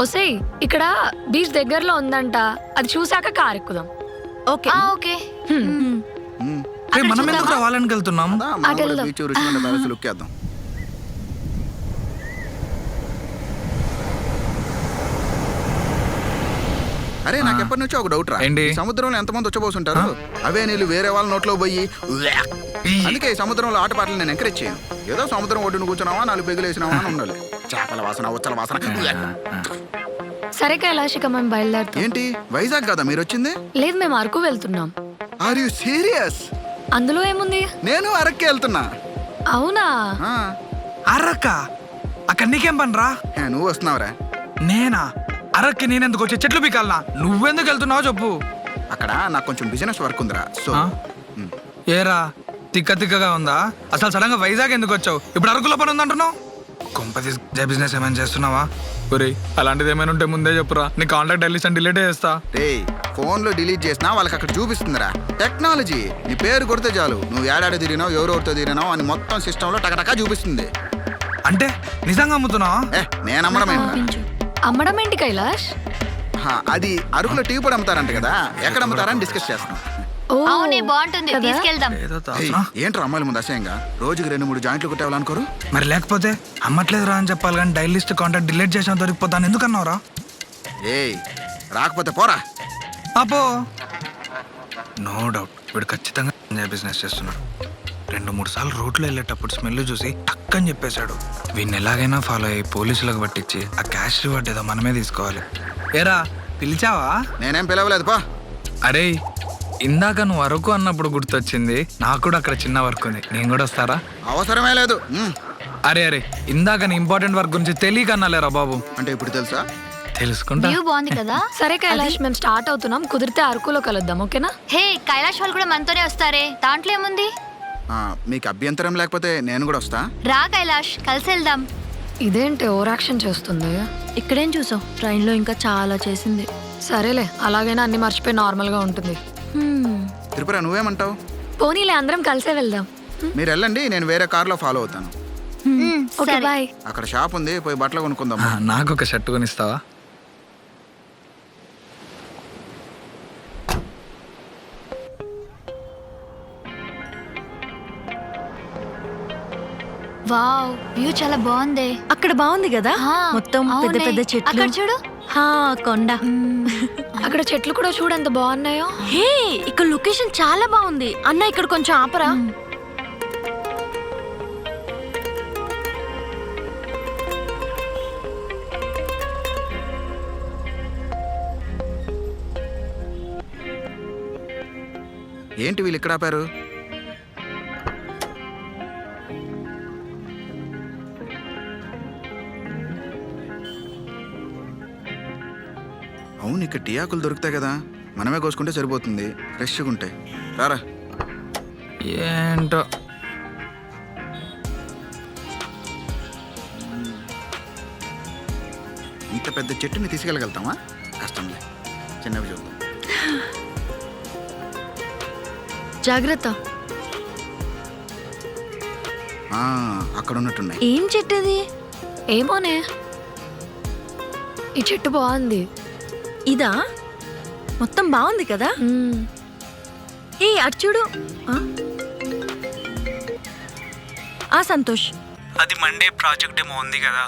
ఒసేయ్ ఇక్కడ బీచ్ దగ్గరలో ఉందంట, అది చూసాక కార్ ఎక్కుదాం. ఓకే ఓకే రేయ్ మనం ఎందుకు రావాలని వెళ్తున్నాం? అటెళ్దాం. బీచ్ రుచిమండ ప్యాలెస్ లుక్ వేద్దాం. అరే నాకు ఎప్పటి నుంచో ఒక డౌట్ రా. ఏంటి? ఈ సముద్రంలో ఎంతమంది వచ్చబోసుంటారు? అవే నీళ్ళు వేరే వాళ్ళ నోట్లో పోయి అందుకే ఈ సముద్రంలో ఆటపాటలు నేను ఎంకరేజ్ చేయను. ఏదో సముద్రం ఒడ్డును కూర్చున్నావా, 4 పెగులు వేసినావా అని ఉండాలి. చేపల వాసన, ఉచ్చల వాసన. సరే కైలాష్, ఇక మేము బయలుదేరుతాం. ఏంటి వైజాగ్ కదా మీరు వచ్చింది? లేదు, మేము అరకు వెళ్తున్నాం. Are you serious? అందులో ఏముంది? నేను అరక్కి వెళ్తున్నా. అవునా? ఆ, అరక్క అక్కడ నీకేం పని రా? నువ్వు వస్తున్నావురా? నేనా? అరక్కి నేనెందుకు వచ్చే చెట్లు పీకాలనా? నువ్వెందుకు వెళ్తున్నావు చెప్పు. అక్కడ నాకు కొంచెం బిజినెస్ వర్క్ ఉందిరా. సో ఆ? ఏరా తిక్క తిక్కగా ఉందా? అసలు సడన్ గా వైజాగ్ ఎందుకు వచ్చావు? ఇప్పుడు అరకులో పని ఉందంటున్నావు. కొంపతి బిజినెస్ ఏమైనా చేస్తున్నావా? ఒరేయ్ అలాంటిది ఏమైనా ఉంటే ముందే చెప్పురా, నీ కాంటాక్ట్ డైలీస్ అని డిలీట్ చేస్తా. రే ఫోన్ లో డిలీట్ చేసినా వాళ్ళకి అక్కడ చూపిస్తుందిరా టెక్నాలజీ. నీ పేరు కొడితే చాలు, నువ్వు ఏడాది తిరిగినావు, ఎవరెవరితో తిరిగినావు అని మొత్తం సిస్టంలో టకటకా చూపిస్తుంది. అంటే నిజంగా అమ్ముతున్నావా? నేను అమ్మడం ఏంట్రా? అమ్మడం ఏంటి కైలాష్? అది అరకులో టీ పొడి అమ్ముతారంట కదా, ఎక్కడ అమ్ముతారని డిస్కస్ చేస్తున్నాం. ఓ, అవునే బాగుంటుంది, కదా? తీసుకెళ్దాం. ఏదో ఏయ్, తాగుతున్నా. ఏంట్రా అమ్మాయిల ముందు అసహ్యంగా? రోజుకి 2-3 జాయింట్లు కుట్టేవాలనుకోరు? మరి లేకపోతే అమ్మట్లేదురా అని చెప్పాలి కానీ డైల్ లిస్ట్ కాంటాక్ట్ డిలీట్ చేసిన దొరికిపోతాను ఎందుకు అన్నావురా? ఏయ్ రాకపోతే పోరా. అపో నో డౌట్ వీడు ఖచ్చితంగా బిజినెస్ చేస్తున్నాడు. 2-3 సార్లు రోడ్లో వెళ్ళేటప్పుడు స్మెల్ చూసి టక్కని చెప్పేశాడు. వీడిని ఎలాగైనా ఫాలో అయ్యి పోలీసులకు పట్టించి ఆ క్యాష్ రివార్డ్ ఏదో మనమే తీసుకోవాలి. ఏరా పిలిచావా? నేనేం పిలవలేదు పా. అరే ఇందాక నువ్వు అరకు అన్నప్పుడు గుర్తొచ్చింది, నాకు కూడా అక్కడ చిన్న వర్క్ ఉంది, నేను కూడా వస్తారా? అవసరమే లేదు. అరే ఇందాక నీ ఇంపార్టెంట్ వర్క్ గురించి తెలియకన్నాలేరా బాబు. అంటే ఇప్పుడు తెలుసా? తెలుసుకుంటా. వ్యూ బాగుంది కదా. సరే కైలాష్, మేము స్టార్ట్ అవుతున్నాం. కుదిరితే అరకులో కలుద్దాం, ఓకేనా? హే కైలాష్ వాళ్ళు కూడా మనతోనే వస్తారే, దాంట్లో ఏముంది? మీకు అభ్యంతరం లేకపోతే నేను కూడా వస్తా. రా కైలాష్, కలిసి వెళ్దాం. ఇదేంటి ఓవర్ యాక్షన్ చేస్తుంది? ఇక్కడేం చూసావు, ట్రైన్లో ఇంకా చాలా చేసింది. సరేలే, అలాగైనా అన్ని మర్చిపోయి నార్మల్ గా ఉంటుంది. త్రిపుర నువ్వేమంటావు? పోనీలే, అందరం కలిసే వెళ్దాం. మీరు వెళ్ళండి, నేను వేరే కార్లో ఫాలో అవుతాను. Okay bye. అక్కడ షాప్ ఉంది, పోయి బట్టలు కొనుక్కుందాం. నాకు ఒక షర్ట్ కొనిస్తావా? వావ్, వ్యూ చాలా బాగుంది. అక్కడ బాగుంది కదా, ఆ, మొత్తం పెద్ద అవునే. పెద్ద చెట్లు. అక్కడ చూడు. హా, కొండ. అక్కడ చెట్లు కూడా చూడంత బాగున్నాయో. హే, ఇక్కడ లొకేషన్ చాలా బాగుంది. అన్న ఇక్కడ కొంచెం ఆపరా. ఏంటి వీళ్ళు ఇక్కడ ఆపారు? అవును, ఇక్కడ టీ ఆకులు దొరుకుతాయి కదా, మనమే కోసుకుంటే సరిపోతుంది, ఫ్రెష్గా ఉంటాయి. రారా. ఏంటో ఇంత పెద్ద చెట్టుని తీసుకెళ్ళగలుగుతామా? కష్టంలే, చిన్నవి చూద్దాం. జాగ్రత్త. అక్కడ ఉన్నట్టున్నాయి. ఏం చెట్టు ఇది? ఏమోనే, ఈ చెట్టు బాగుంది. ఇదా? మొత్తం బాగుంది కదా. ఏ అటు చూడు. ఆ సంతోష్, అది మండే ప్రాజెక్ట్ డెమో ఉంది కదా,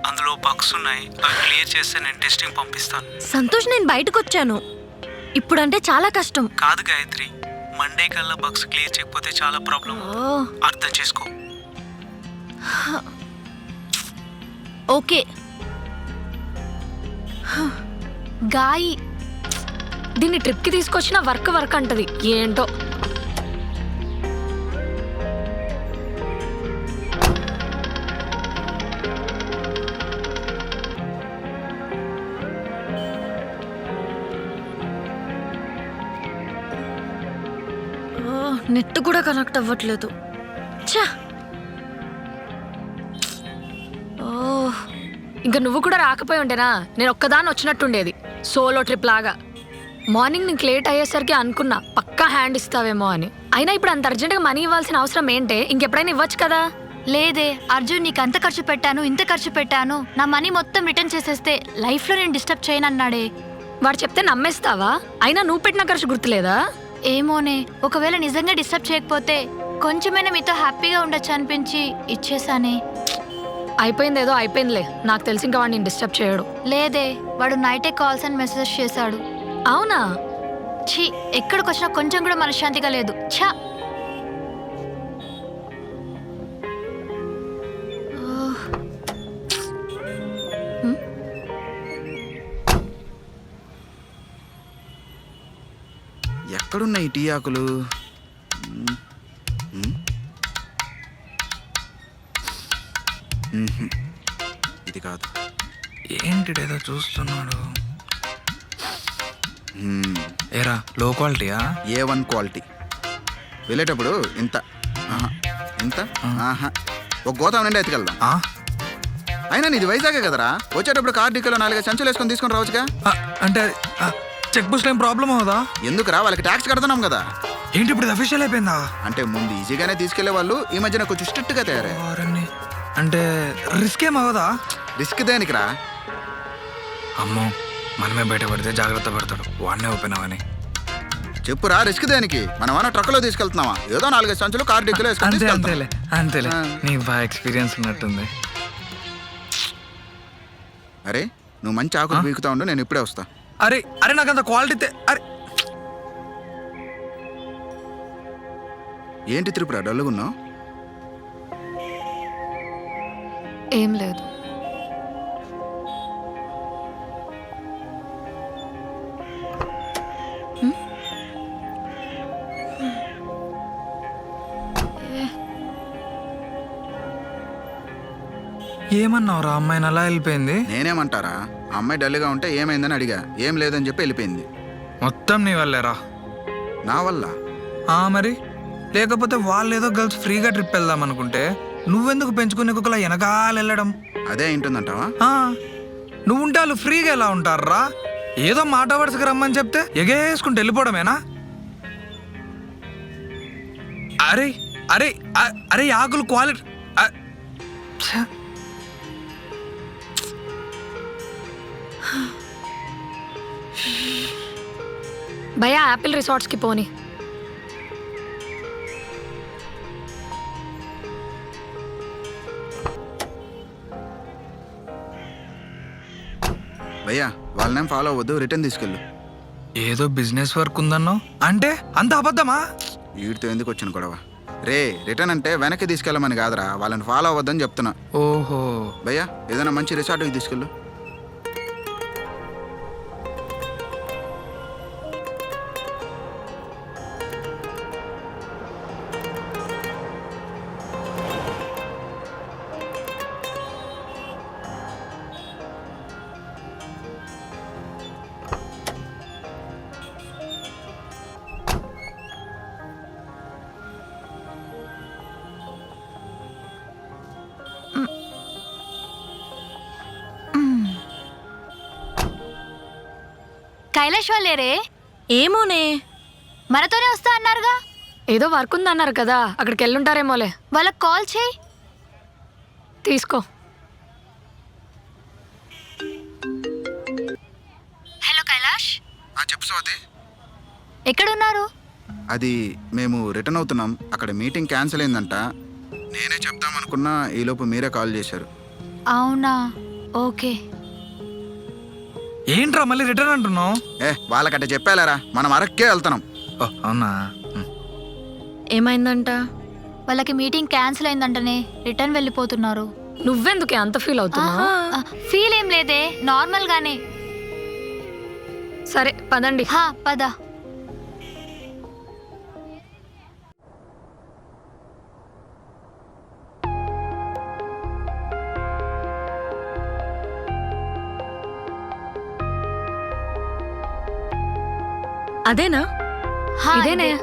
అందులో బగ్స్ ఉన్నాయి. అవి క్లియర్ చేస్తే నేను టెస్టింగ్ పంపిస్తాను. సంతోష్ నేను బయటకు వచ్చాను. ఇప్పుడంటే చాలా కష్టం. కాదు గాయత్రి, మండే కల్లా బగ్స్ క్లియర్ చేయకపోతే చాలా ప్రాబ్లం. ఓ, అర్థం చేసుకో. ఓకే. గాయి దీన్ని ట్రిప్కి తీసుకొచ్చిన వర్క్ అంటది. ఏంటో. నెట్ కూడా కనెక్ట్ అవ్వట్లేదు. ఛా. ఇంకా నువ్వు కూడా రాకపోయి ఉంటేనా నేను ఒక్కదాన్ని వచ్చినట్టుండేది, సోలో ట్రిప్ లాగా. మార్నింగ్ నీకు లేట్ అయ్యేసరికి అనుకున్నా పక్కా హ్యాండ్ ఇస్తావేమో అని. అయినా ఇప్పుడు అంత అర్జెంట్గా మనీ ఇవ్వాల్సిన అవసరం ఏంటే? ఇంకెప్పుడైనా ఇవ్వచ్చు కదా. లేదే అర్జున్, నీకు అంత ఖర్చు పెట్టాను, ఇంత ఖర్చు పెట్టాను, నా మనీ మొత్తం రిటర్న్ చేసేస్తే లైఫ్లో నేను డిస్టర్బ్ చేయనన్నాడే. వాడు చెప్తే నమ్మేస్తావా? అయినా నువ్వు పెట్టిన ఖర్చు గుర్తులేదా? ఏమోనే, ఒకవేళ నిజంగా డిస్టర్బ్ చేయకపోతే కొంచెమైనా మీతో హ్యాపీగా ఉండొచ్చు అనిపించి ఇచ్చేసానే. అయిపోయిందేదో అయిపోయిందిలే, నాకు తెలిసి ఇంకా వాడు నేను డిస్టర్బ్ చేయడు. లేదే, వాడు నైటే కాల్స్ అండ్ మెసేజెస్ చేశాడు. అవునా? ఛీ, ఎక్కడికి వచ్చినా కొంచెం కూడా మనశ్శాంతిగా లేదు. ఛా. ఎక్కడున్నాయి టీ ఆకులు? ఇది కాదు. ఏంటిడేదో చూస్తున్నాడు. ఏరా, లో క్వాలిటీయా? A1 quality. వెళ్ళేటప్పుడు ఇంత ఇంత ఒక గోతాం నిండా ఎత్తుకెళ్దాం. అయినా నీది వైజాగే కదరా, వచ్చేటప్పుడు కార్ డిక్కీలో 4 సంచులు వేసుకొని తీసుకొని రావచ్చుగా. అంటే చెక్ పోస్ట్ ఏం ప్రాబ్లం అవుదా? ఎందుకురా, వాళ్ళకి ట్యాక్స్ కడుతున్నాం కదా. ఏంటి ఇప్పుడు అఫీషియల్ అయిపోయిందా? అంటే ముందు ఈజీగానే తీసుకెళ్లే వాళ్ళు ఈ మధ్యన కొంచెం స్ట్రిక్ట్ గా తయారయ్యారు. వారని. అంటే రిస్క్ ఏం అవదా? రిస్క్ దేనికిరా? అమ్మో, మనమే బయట పడితే జాగ్రత్త పడతాడు, వాడినే ఓపెన్ అవని. చెప్పురా, రిస్క్ దేనికి? మనం ట్రక్లో తీసుకెళ్తున్నావా? ఏదో 4 సంచులు కార్ డిక్కీలో వేసుకొని అంతే తీసుకెళ్తాం. అంతేలే అంతేలే, నీకు బాగా ఎక్స్పీరియన్స్ ఉన్నట్టుంది. అరే, నువ్వు మంచి ఆకులు పీకుతా ఉండు, నేను ఇప్పుడే వస్తా. అరే అరే, నాకంత క్వాలిటీ. అరే ఏంటి త్రిపుర డల్లుగున్నావు? ఏం లేదు. ఏమన్నావురా, అమ్మాయిని అలా వెళ్ళిపోయింది? నేనేమంటారా, ఆ అమ్మాయి డల్గా ఉంటే ఏమైందని అడిగా, ఏం లేదని చెప్పి వెళ్ళిపోయింది. మొత్తం నీ వల్లేరా? నా వల్ల? మరి లేకపోతే వాళ్ళు ఏదో గర్ల్స్ ఫ్రీగా ట్రిప్ వెళ్దాం అనుకుంటే నువ్వెందుకు పెంచుకునే కుక్కలా వెనకాల వెళ్ళడం? అదే ఏంటుందంటావా? నువ్వుంటే వాళ్ళు ఫ్రీగా ఎలా ఉంటారా? ఏదో మాట వరుసగా రమ్మని చెప్తే ఎగేసుకుంటూ వెళ్ళిపోవడమేనా? అరే అరే అరే ఆకులు క్వాలిటీ భయ్యా యాపిల్ రిసార్ట్స్కి పోని. భయ్యా వాళ్ళనేం ఫాలో అవ్వద్దు, రిటర్న్ తీసుకెళ్ళు. ఏదో బిజినెస్ వర్క్ ఉందన్నో అంటే అంత అబద్ధమా? వీడితో ఎందుకు వచ్చిన గొడవ? రే రిటర్న్ అంటే వెనక్కి తీసుకెళ్ళమని కాదురా, వాళ్ళని ఫాలో అవ్వద్దని చెప్తున్నా. ఓహో. భయ్యా ఏదైనా మంచి రిసార్ట్కి తీసుకెళ్ళు. కైలాష్ వాళ్ళేరే? ఏమోనే, మనతోనే వస్తా అన్నారుగా. ఏదో వర్క్ ఉందన్నారు కదా, అక్కడికి వెళ్ళుంటారేమోలే. వాళ్ళకి కాల్ చేయి. తీసుకో. హలో కైలాష్, చెప్పు స్వాతి. ఎక్కడున్నారు? అది మేము రిటర్న్ అవుతున్నాం, అక్కడ మీటింగ్ క్యాన్సిల్ అయిందంట. నేనే చెప్దాం అనుకున్నా, ఈలోపు మీరే కాల్ చేశారు. అవునా, ఓకే. ఏంట్రా మళ్ళీ రిటర్న్ అంటున్నావు? వాళ్ళకట్ట చెప్పాలారా, మనం అరక్కే వెళ్తున్నాం. అవునా? ఏమైందంట? వాళ్ళకి మీటింగ్ క్యాన్సిల్ అయిందంటనే, రిటర్న్ వెళ్ళిపోతున్నారు. నువ్వెందుకే అంత ఫీల్ అవుతున్నావు? ఫీల్ ఏం లేదే, నార్మల్ గానే. సరే పదండి. హా పద. అదేనా? హా, ఇదేనే. ఇదే.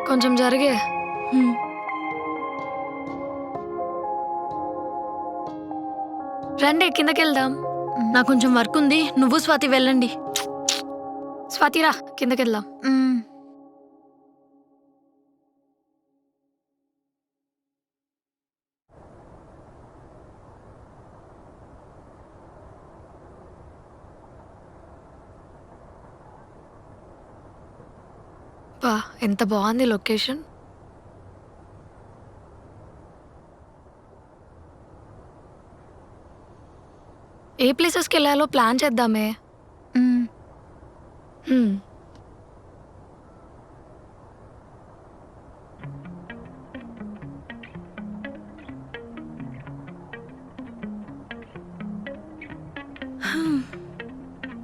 కొంచెం జరిగే. రండి కిందకి వెళ్దాం. నాకు కొంచెం వర్క్ ఉంది, నువ్వు స్వాతి వెళ్ళండి. స్వాతిరా కిందకి వెళ్దాం. మ్మ్. బా ఎంత బాగుంది లొకేషన్. ఏ ప్లేసెస్కి వెళ్ళాలో ప్లాన్ చేద్దామే. మ్మ్. హ్మ్.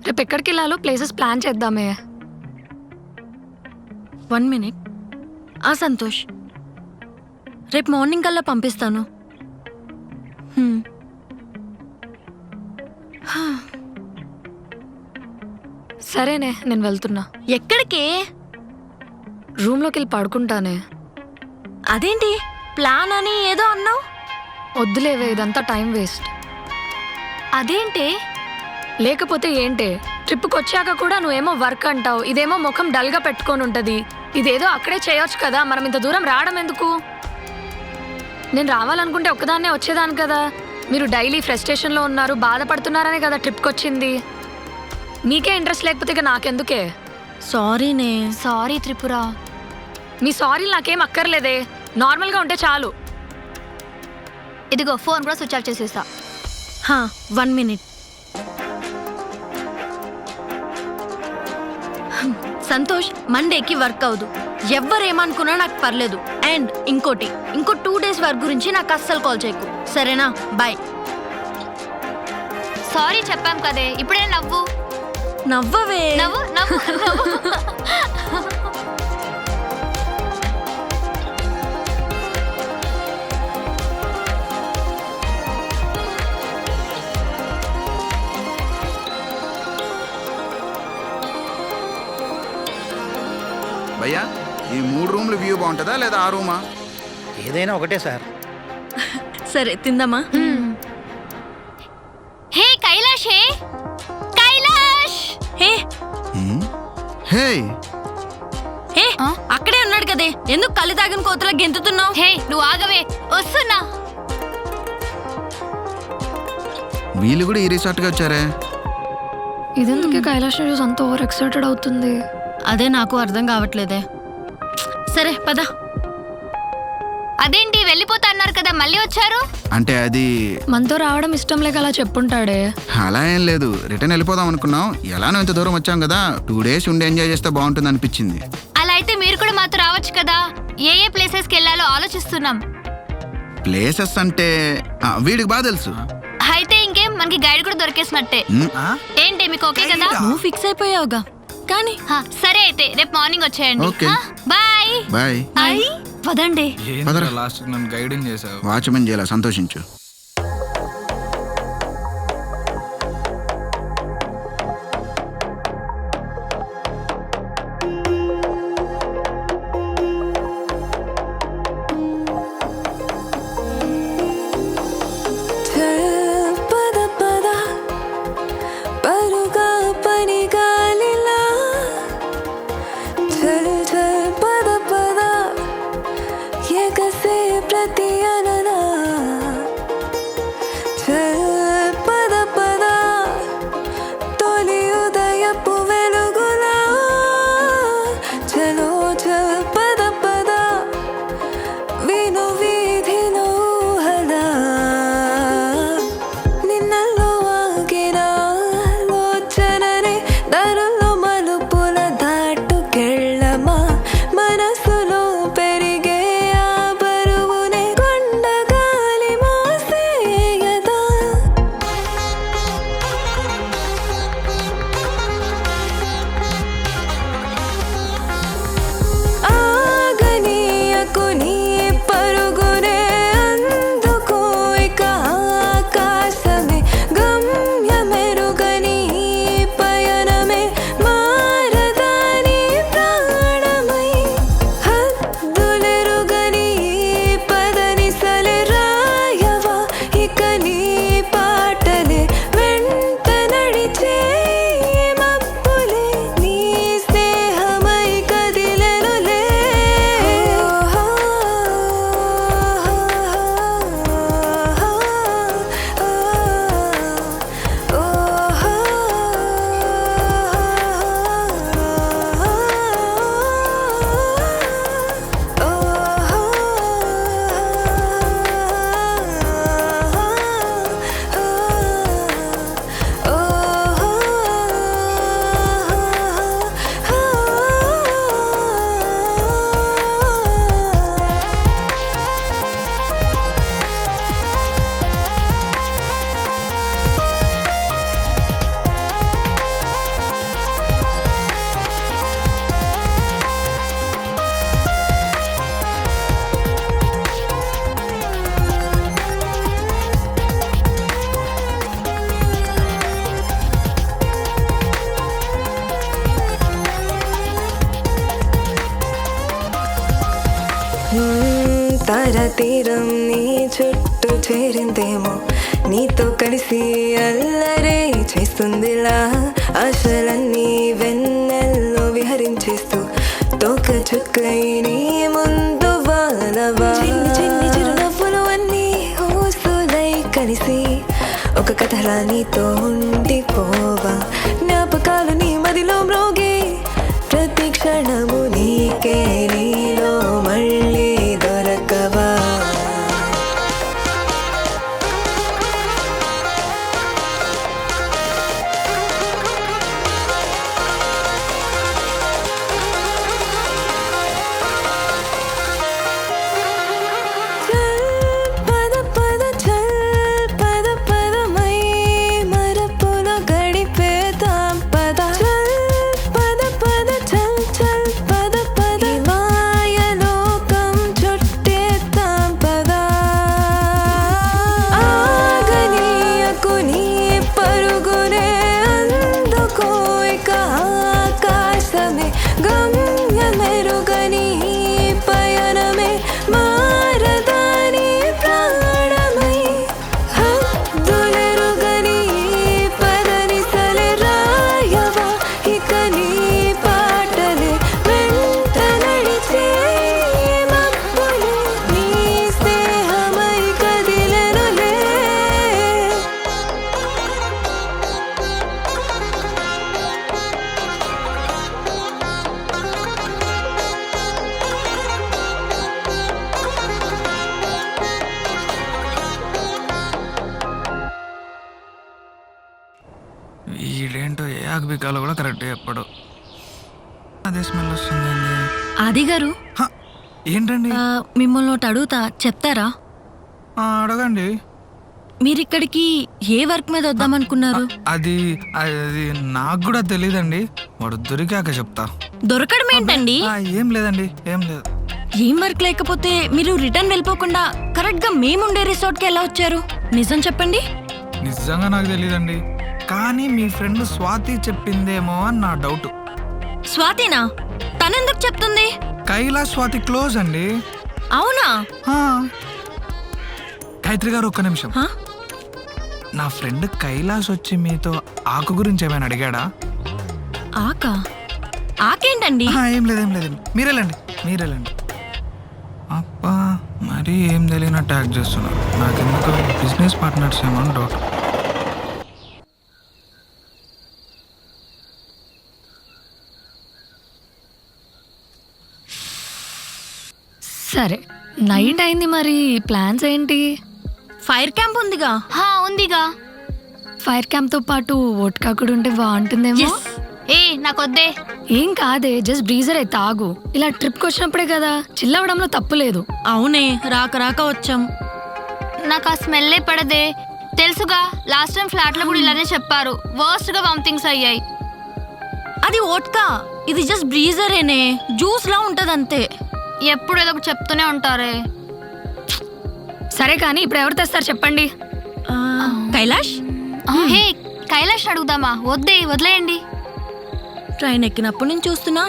రేపు ఎక్కడికి వెళ్ళాలో ప్లేసెస్ ప్లాన్ చేద్దామే. 1 minute. సంతోష్, రేపు మార్నింగ్ కల్లా పంపిస్తాను. సరేనే నేను వెళ్తున్నా. ఎక్కడికి? రూమ్లోకి వెళ్ళి పడుకుంటానే. అదేంటి ప్లాన్ అని ఏదో అన్నావు? వద్దులేవే, ఇదంతా టైం వేస్ట్. అదేంటి? లేకపోతే ఏంటే, ట్రిప్కి వచ్చాక కూడా నువ్వేమో వర్క్ అంటావు, ఇదేమో ముఖం డల్గా పెట్టుకొని ఉంటుంది. ఇదేదో అక్కడే చేయొచ్చు కదా, మనం ఇంత దూరం రావడం ఎందుకు? నేను రావాలనుకుంటే ఒక్కదాన్నే వచ్చేదాన్ని కదా. మీరు డైలీ ఫ్రస్ట్రేషన్లో ఉన్నారు, బాధపడుతున్నారనే కదా ట్రిప్కి వచ్చింది. మీకే ఇంట్రెస్ట్ లేకపోతే ఇక నాకెందుకే? సారీనే. సారీ త్రిపుర. మీ సారీలు నాకేం అక్కర్లేదే, నార్మల్గా ఉంటే చాలు. ఇదిగో ఫోన్ కూడా స్విచ్ ఆఫ్ చేసేసా. 1 minute. సంతోష్, మండేకి వర్క్ అవదు. ఎవ్వరేమనుకున్నా నాకు పర్లేదు. అండ్ ఇంకో 2 days వర్క్ గురించి నాకు అస్సలు కాల్ చేయకు, సరేనా? బాయ్. సారీ చెప్పాం కదే, ఇప్పుడే నవ్వు. నవ్వవే. నవ్వు నవ్వు నవ్వు. భయ్యా ఈ 3 రూమ్లు వ్యూ బాగుంటుందా లేదా ఆ రూమా? ఏదైనా ఒకటే సార్. సరే తిందామా? హే కైలాష్, హే కైలాష్, హే హే హే అక్కడే ఉన్నాడు కదే, ఎందుకు కళ్ళు తాగిన కోతలా గెంతుతున్నావు? హే నువ్వు ఆగవే, వస్తున్నా. వీళ్ళు కూడా ఈ రిసార్ట్గా వచ్చారే. ఇదెందుకే కైలాష్ చూసి అంత ఓవర్ ఎక్సైటెడ్ అవుతుంది? అదే నాకు అర్థం కావట్లేదే. సరే పద. అదేంటి వెళ్ళిపోతా అన్నారు కదా, మళ్ళీ వచ్చారు? అంటే అది మనతో రావడం ఇష్టం లేక అలా చెప్పుంటాడే. అలా ఏం లేదు, రిటర్న్ వెళ్ళిపోదాం అనుకున్నాం. ఎలానో ఇంత దూరం వచ్చాం కదా, 2 days ఉండి ఎంజాయ్ చేస్తే బాగుంటుంది అనిపించింది. అలా అయితే మీరు కూడా మాతో రావచ్చు కదా. ఏ ఏ ప్లేసెస్కి వెళ్ళాలో ఆలోచిస్తున్నాం. ప్లేసెస్ అంటే వీడికి బాగా తెలుసు. అయితే ఇంకేం, మనకి గైడ్ కూడా దొరికేసినట్టే. ఏంటి మీకు ఓకే కదా? నువ్వు ఫిక్స్ అయిపోయావుగా. కానీ సరే అయితే రేపు మార్నింగ్ వచ్చేయండి. ఓకే. Bye bye. అయ్యి వదండి. పదరా. లాస్ట్ నన్ను గైడెన్ చేసావు. వాచ్మెన్ చేయాల, సంతోషించు. పద పద పరుగా పని గాలిలా, చల్ చల్ పద పద ఎగసే ప్రతి అననా, చల్ పద పద తొలి ఉదయపు వెలుగులా, చలో చల్ పద పద విను వీధిలో ఊహలా, నిన్నలో ఆగిన లోచననే దారుల్లో మలుపుల దాటుకెళ్ళమా, మనసులో పెరిగే ఆ బరువునే కొండగాలి మోసేయదా. ఆగనీయకు నీ పరుగునే, అందుకో ఇక ఆకాశమే గమ్యమెరుగని పయనమే, మారదాని ప్రాణమై హద్దులెరుగని పదని సలే రాయవా, ఇక నీ పాటలే వెంట నడిచే మబ్బులే, నీ స్నేహమై కదిలెనులే. తారతీరం నీ చుట్టూ చేరిందేమో, నీతో కలిసి అల్లరే చేస్తుందిలా, ఆశలన్నీ వెన్నెల్లో విహరించేస్తూ తోక చుక్కై నీ ముందు వాలవా, చిన్ని చిన్ని చిరునవ్వులు అన్నీ ఊసులై కలిసి ఒక కథలా నీతో ఉండిపోవా, జ్ఞాపకాలు నీ మదిలో మ్రోగే ప్రతి క్షణము నీకే, నీలో మళ్ళీ దొరకవా. పద పద చల్ పద పదమై మరపుల వీడేంటో ఏ ఆకుబికాలో కూడా కరెక్ట్ చెప్పడు. అదే స్మెల్ వస్తుందండి. ఆది గారు హ, ఏంటండి? మిమ్మల్ని ఒకటి అడుగుతా, చెప్తారా? అడగండి. మీరిక్కడికి ఏ వర్క్ మీద వద్దామనుకున్నారు? అది అది నాకు కూడా తెలియదండి. వాడు దొరికాక చెప్తా. దొరకడం ఏంటండి? ఏం లేదండి, ఏం లేదు. ఏం వర్క్ లేకపోతే మీరు రిటర్న్ వెళ్ళిపోకుండా కరెక్ట్ గా మేముండే రిసార్ట్ కి ఎలా వచ్చారు? నిజం చెప్పండి. నిజంగా నాకు తెలియదండి, కానీ మీ ఫ్రెండ్ స్వాతి చెప్పిందేమో అని నా డౌట్. స్వాతినా? తనెందుకు చెప్తుంది? కైలాస్ స్వాతి క్లోజ్ అండి. అవునా? ఆ. గాయత్రి గారు, ఒక్క నిమిషం. హా? నా ఫ్రెండ్ కైలాస్ వచ్చి మీతో ఆకు గురించి ఏమైనా అడిగాడా? ఆకేంటండి? ఏం లేదు, ఏం లేదు. మీరెళ్ళండి. అబ్బా, మరీ ఏం తెలియనట్టు యాక్ట్ చేస్తున్నారు. నాకెందుకు బిజినెస్ పార్ట్నర్స్ ఏమో అని డౌట్. సరే, నైట్ అయింది, మరి ప్లాన్స్ ఏంటి? ఫైర్ క్యాంప్ ఉందిగా. ఉందిగా. ఫైర్ క్యాంప్ తో పాటు వోడ్కా కూడా ఉంటే బాగుంటుందేమో. ఏ నాకొద్దే. ఏం కాదే, జస్ట్ బ్రీజర్ అయితే తాగు. ఇలా ట్రిప్కి వచ్చినప్పుడే కదా, చిల్ అవ్వడంలో తప్పు లేదు. అవునే, రాక వచ్చాం. నాకు ఆ స్మెల్లే పడదే. తెలుసుగా, లాస్ట్ టైం ఫ్లాట్ లో కూడా ఇలానే చెప్పారు. వర్స్ట్ గా వామిటింగ్స్ అయ్యాయి. అది వోడ్కా, ఇది జస్ట్ బ్రీజరేనే, జ్యూస్ లా ఉంటదంతే. ఎప్పుడు ఏదో ఒకటి చెప్తూనే ఉంటారే. సరే కానీ ఇప్పుడు ఎవరు తెస్తారు చెప్పండి. కైలాష్? హే, కైలాష్ అడుగుదామా? వద్దే, వదిలేయండి. ట్రైన్ ఎక్కినప్పటి నుంచి చూస్తున్నా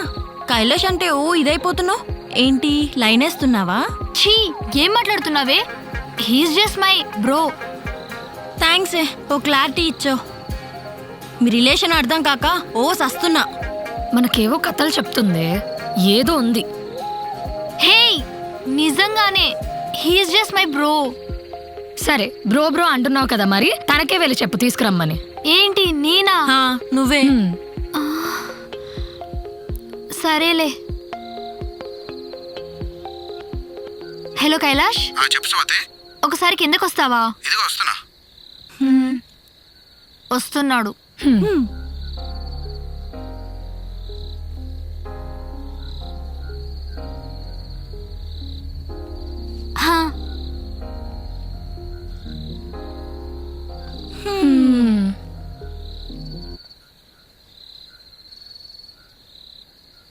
కైలాష్ అంటే ఓ ఇదైపోతున్నావు. ఏంటి లైన్ వేస్తున్నావా? ఛీ, ఏం మాట్లాడుతున్నావే? He's just my bro. Thanks, ఓ క్లారిటీ ఇచ్చావు. మీ రిలేషన్ అర్థం కాక ఓ సస్తున్నా. మనకేవో కథలు చెప్తుంది, ఏదో ఉంది. హే, నిజంగానే హీస్ జస్ట్ మై బ్రో. సరే, బ్రో అంటున్నావు కదా, మరి తనకే వెళ్ళి చెప్పు తీసుకురమ్మని. ఏంటి నేనా? నువ్వే. సరేలే. హలో కైలాష్, చెప్పు స్వాతి. ఒకసారి కిందకు వస్తావా? ఇదిగో వస్తున్నా. వస్తున్నాడు. హా,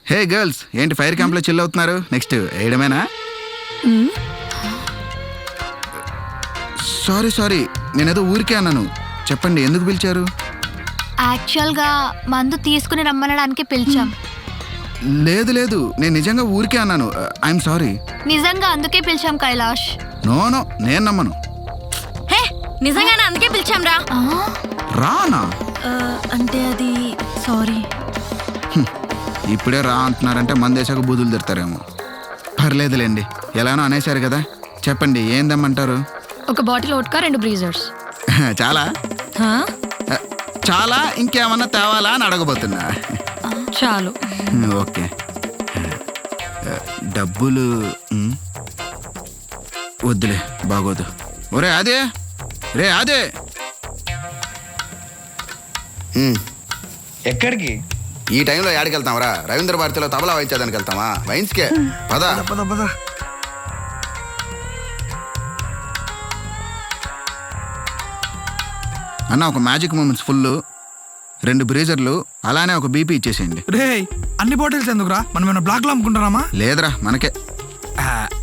హే గర్ల్స్, ఏంటి ఫైర్ క్యాంప్ లో చిల్ అవుతున్నారు? నెక్స్ట్ వేయడమేనా? సారీ, నేనేదో ఊరికే అన్నాను. చెప్పండి, ఎందుకు పిలిచారు? యాక్చువల్గా మందు తీసుకుని రమ్మనడానికి పిలిచాం. లేదు, నేను నిజంగా ఊరికే అన్నాను. I'm sorry. నిజంగా అందుకే పిలిచాం కైలాష్. నో, నేను నమ్మను. హే, నిజంగానే అందుకే పిలిచాం రా. రానా? అంటే అది సారీ. ఇప్పుడే రా అంటున్నారంటే మందేశాక బూదులు తిడతారేమో. పర్లేదులేండి, ఎలానో అనేశారు కదా. చెప్పండి, ఏం దమ్మంటారు? ఒక బాటిల్ వోడ్కా, 2 బ్రీజర్స్. చాలా ఇంకేమన్నా తేవాలా అని అడగబోతున్నా. చాలు. ఓకే. డబ్బులు వద్దులే, బాగోదు. ఒరే అదే ఎక్కడికి? ఈ టైంలో యాడికి వెళ్తాంరా? రవీంద్ర భారతిలో తబలా వాయించేదానికి వెళ్తామా? వైన్స్కే పద. అన్న, ఒక మ్యాజిక్ మూమెంట్స్ ఫుల్, 2 బ్రీజర్లు, అలానే ఒక బీపీ ఇచ్చేసేయండి. రే, అన్ని బాటిల్స్ ఎందుకురా? మనం ఏమైనా బ్లాక్ లో అమ్ముకుంటున్నామా? లేదురా, మనకే.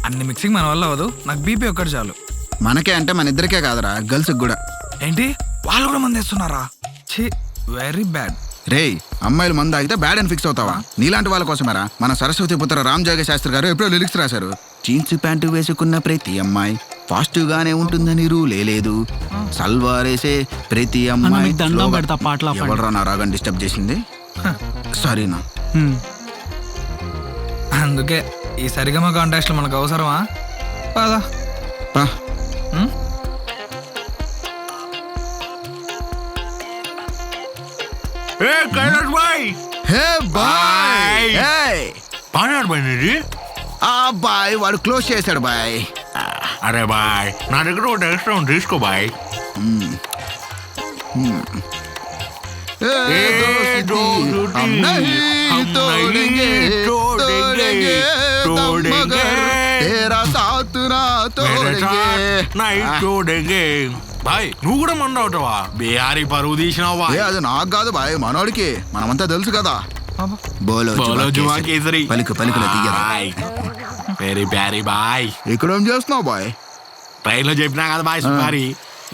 అన్ని మిక్సింగ్ మన వల్ల అవ్వదు. నాకు బీపీ ఒక్కటి చాలు. మనకే అంటే మన ఇద్దరికే కాదురా, గర్ల్స్కి కూడా. ఏంటి, వాళ్ళు కూడా మంది వేస్తున్నారా? ఛీ, వెరీ బ్యాడ్. రేయ్, అమ్మాయిలు మందు ఆగితే బ్యాడ్ అని ఫిక్స్ అవుతావా? నీలాంటి వాళ్ళ కోసమేరా మన సరస్వతి పుత్ర రామ్ జోగ శాస్త్రి గారు ఎప్పుడో లిరిక్స్ రాశారు. జీన్స్ ప్యాంటు వేసుకున్న ప్రతి అమ్మాయి పాజిటివ్ గానే ఉంటుందని రూలే లేదు. సల్వారేసే ప్రతి అమ్మాయి. ఎవడరా నా రాగాన్ని డిస్టర్బ్ చేసింది? సారీనా. అందుకే ఈ సరిగమ కాంటాక్ట్ మనకు అవసరమా? పదా పా. కైలాష్ బాయ్. హే బాయ్. బాగా బాయ్ నీది. బాయ్, వాడు క్లోజ్ చేశాడు బాయ్. అరే బాయ్, నా దగ్గర ఒకటి ఎక్స్ట్రా ఉంది, తీసుకో బాయ్. ए दोस्ती हम नहीं तोड़ेंगे तोड़ेंगे दम मगर तेरा साथ ना तोड़ेंगे బాయ్ నువ్వు కూడా మండవుతావా బేహారీ పరువు తీసినావా ఏ అది నాకు కాదు బాయ్ మనోడికి మనమంతా తెలుసు కదా బోలో బోలో జుమా కేసరి పలుకు పలుకుల తీయరా వెరీ ప్యారీ బాయ్ ఇక్కడ ఏం చేస్తున్నావు బాయ్ ట్రైన్ లో చెప్పినా కదా బాయ్ సుమారి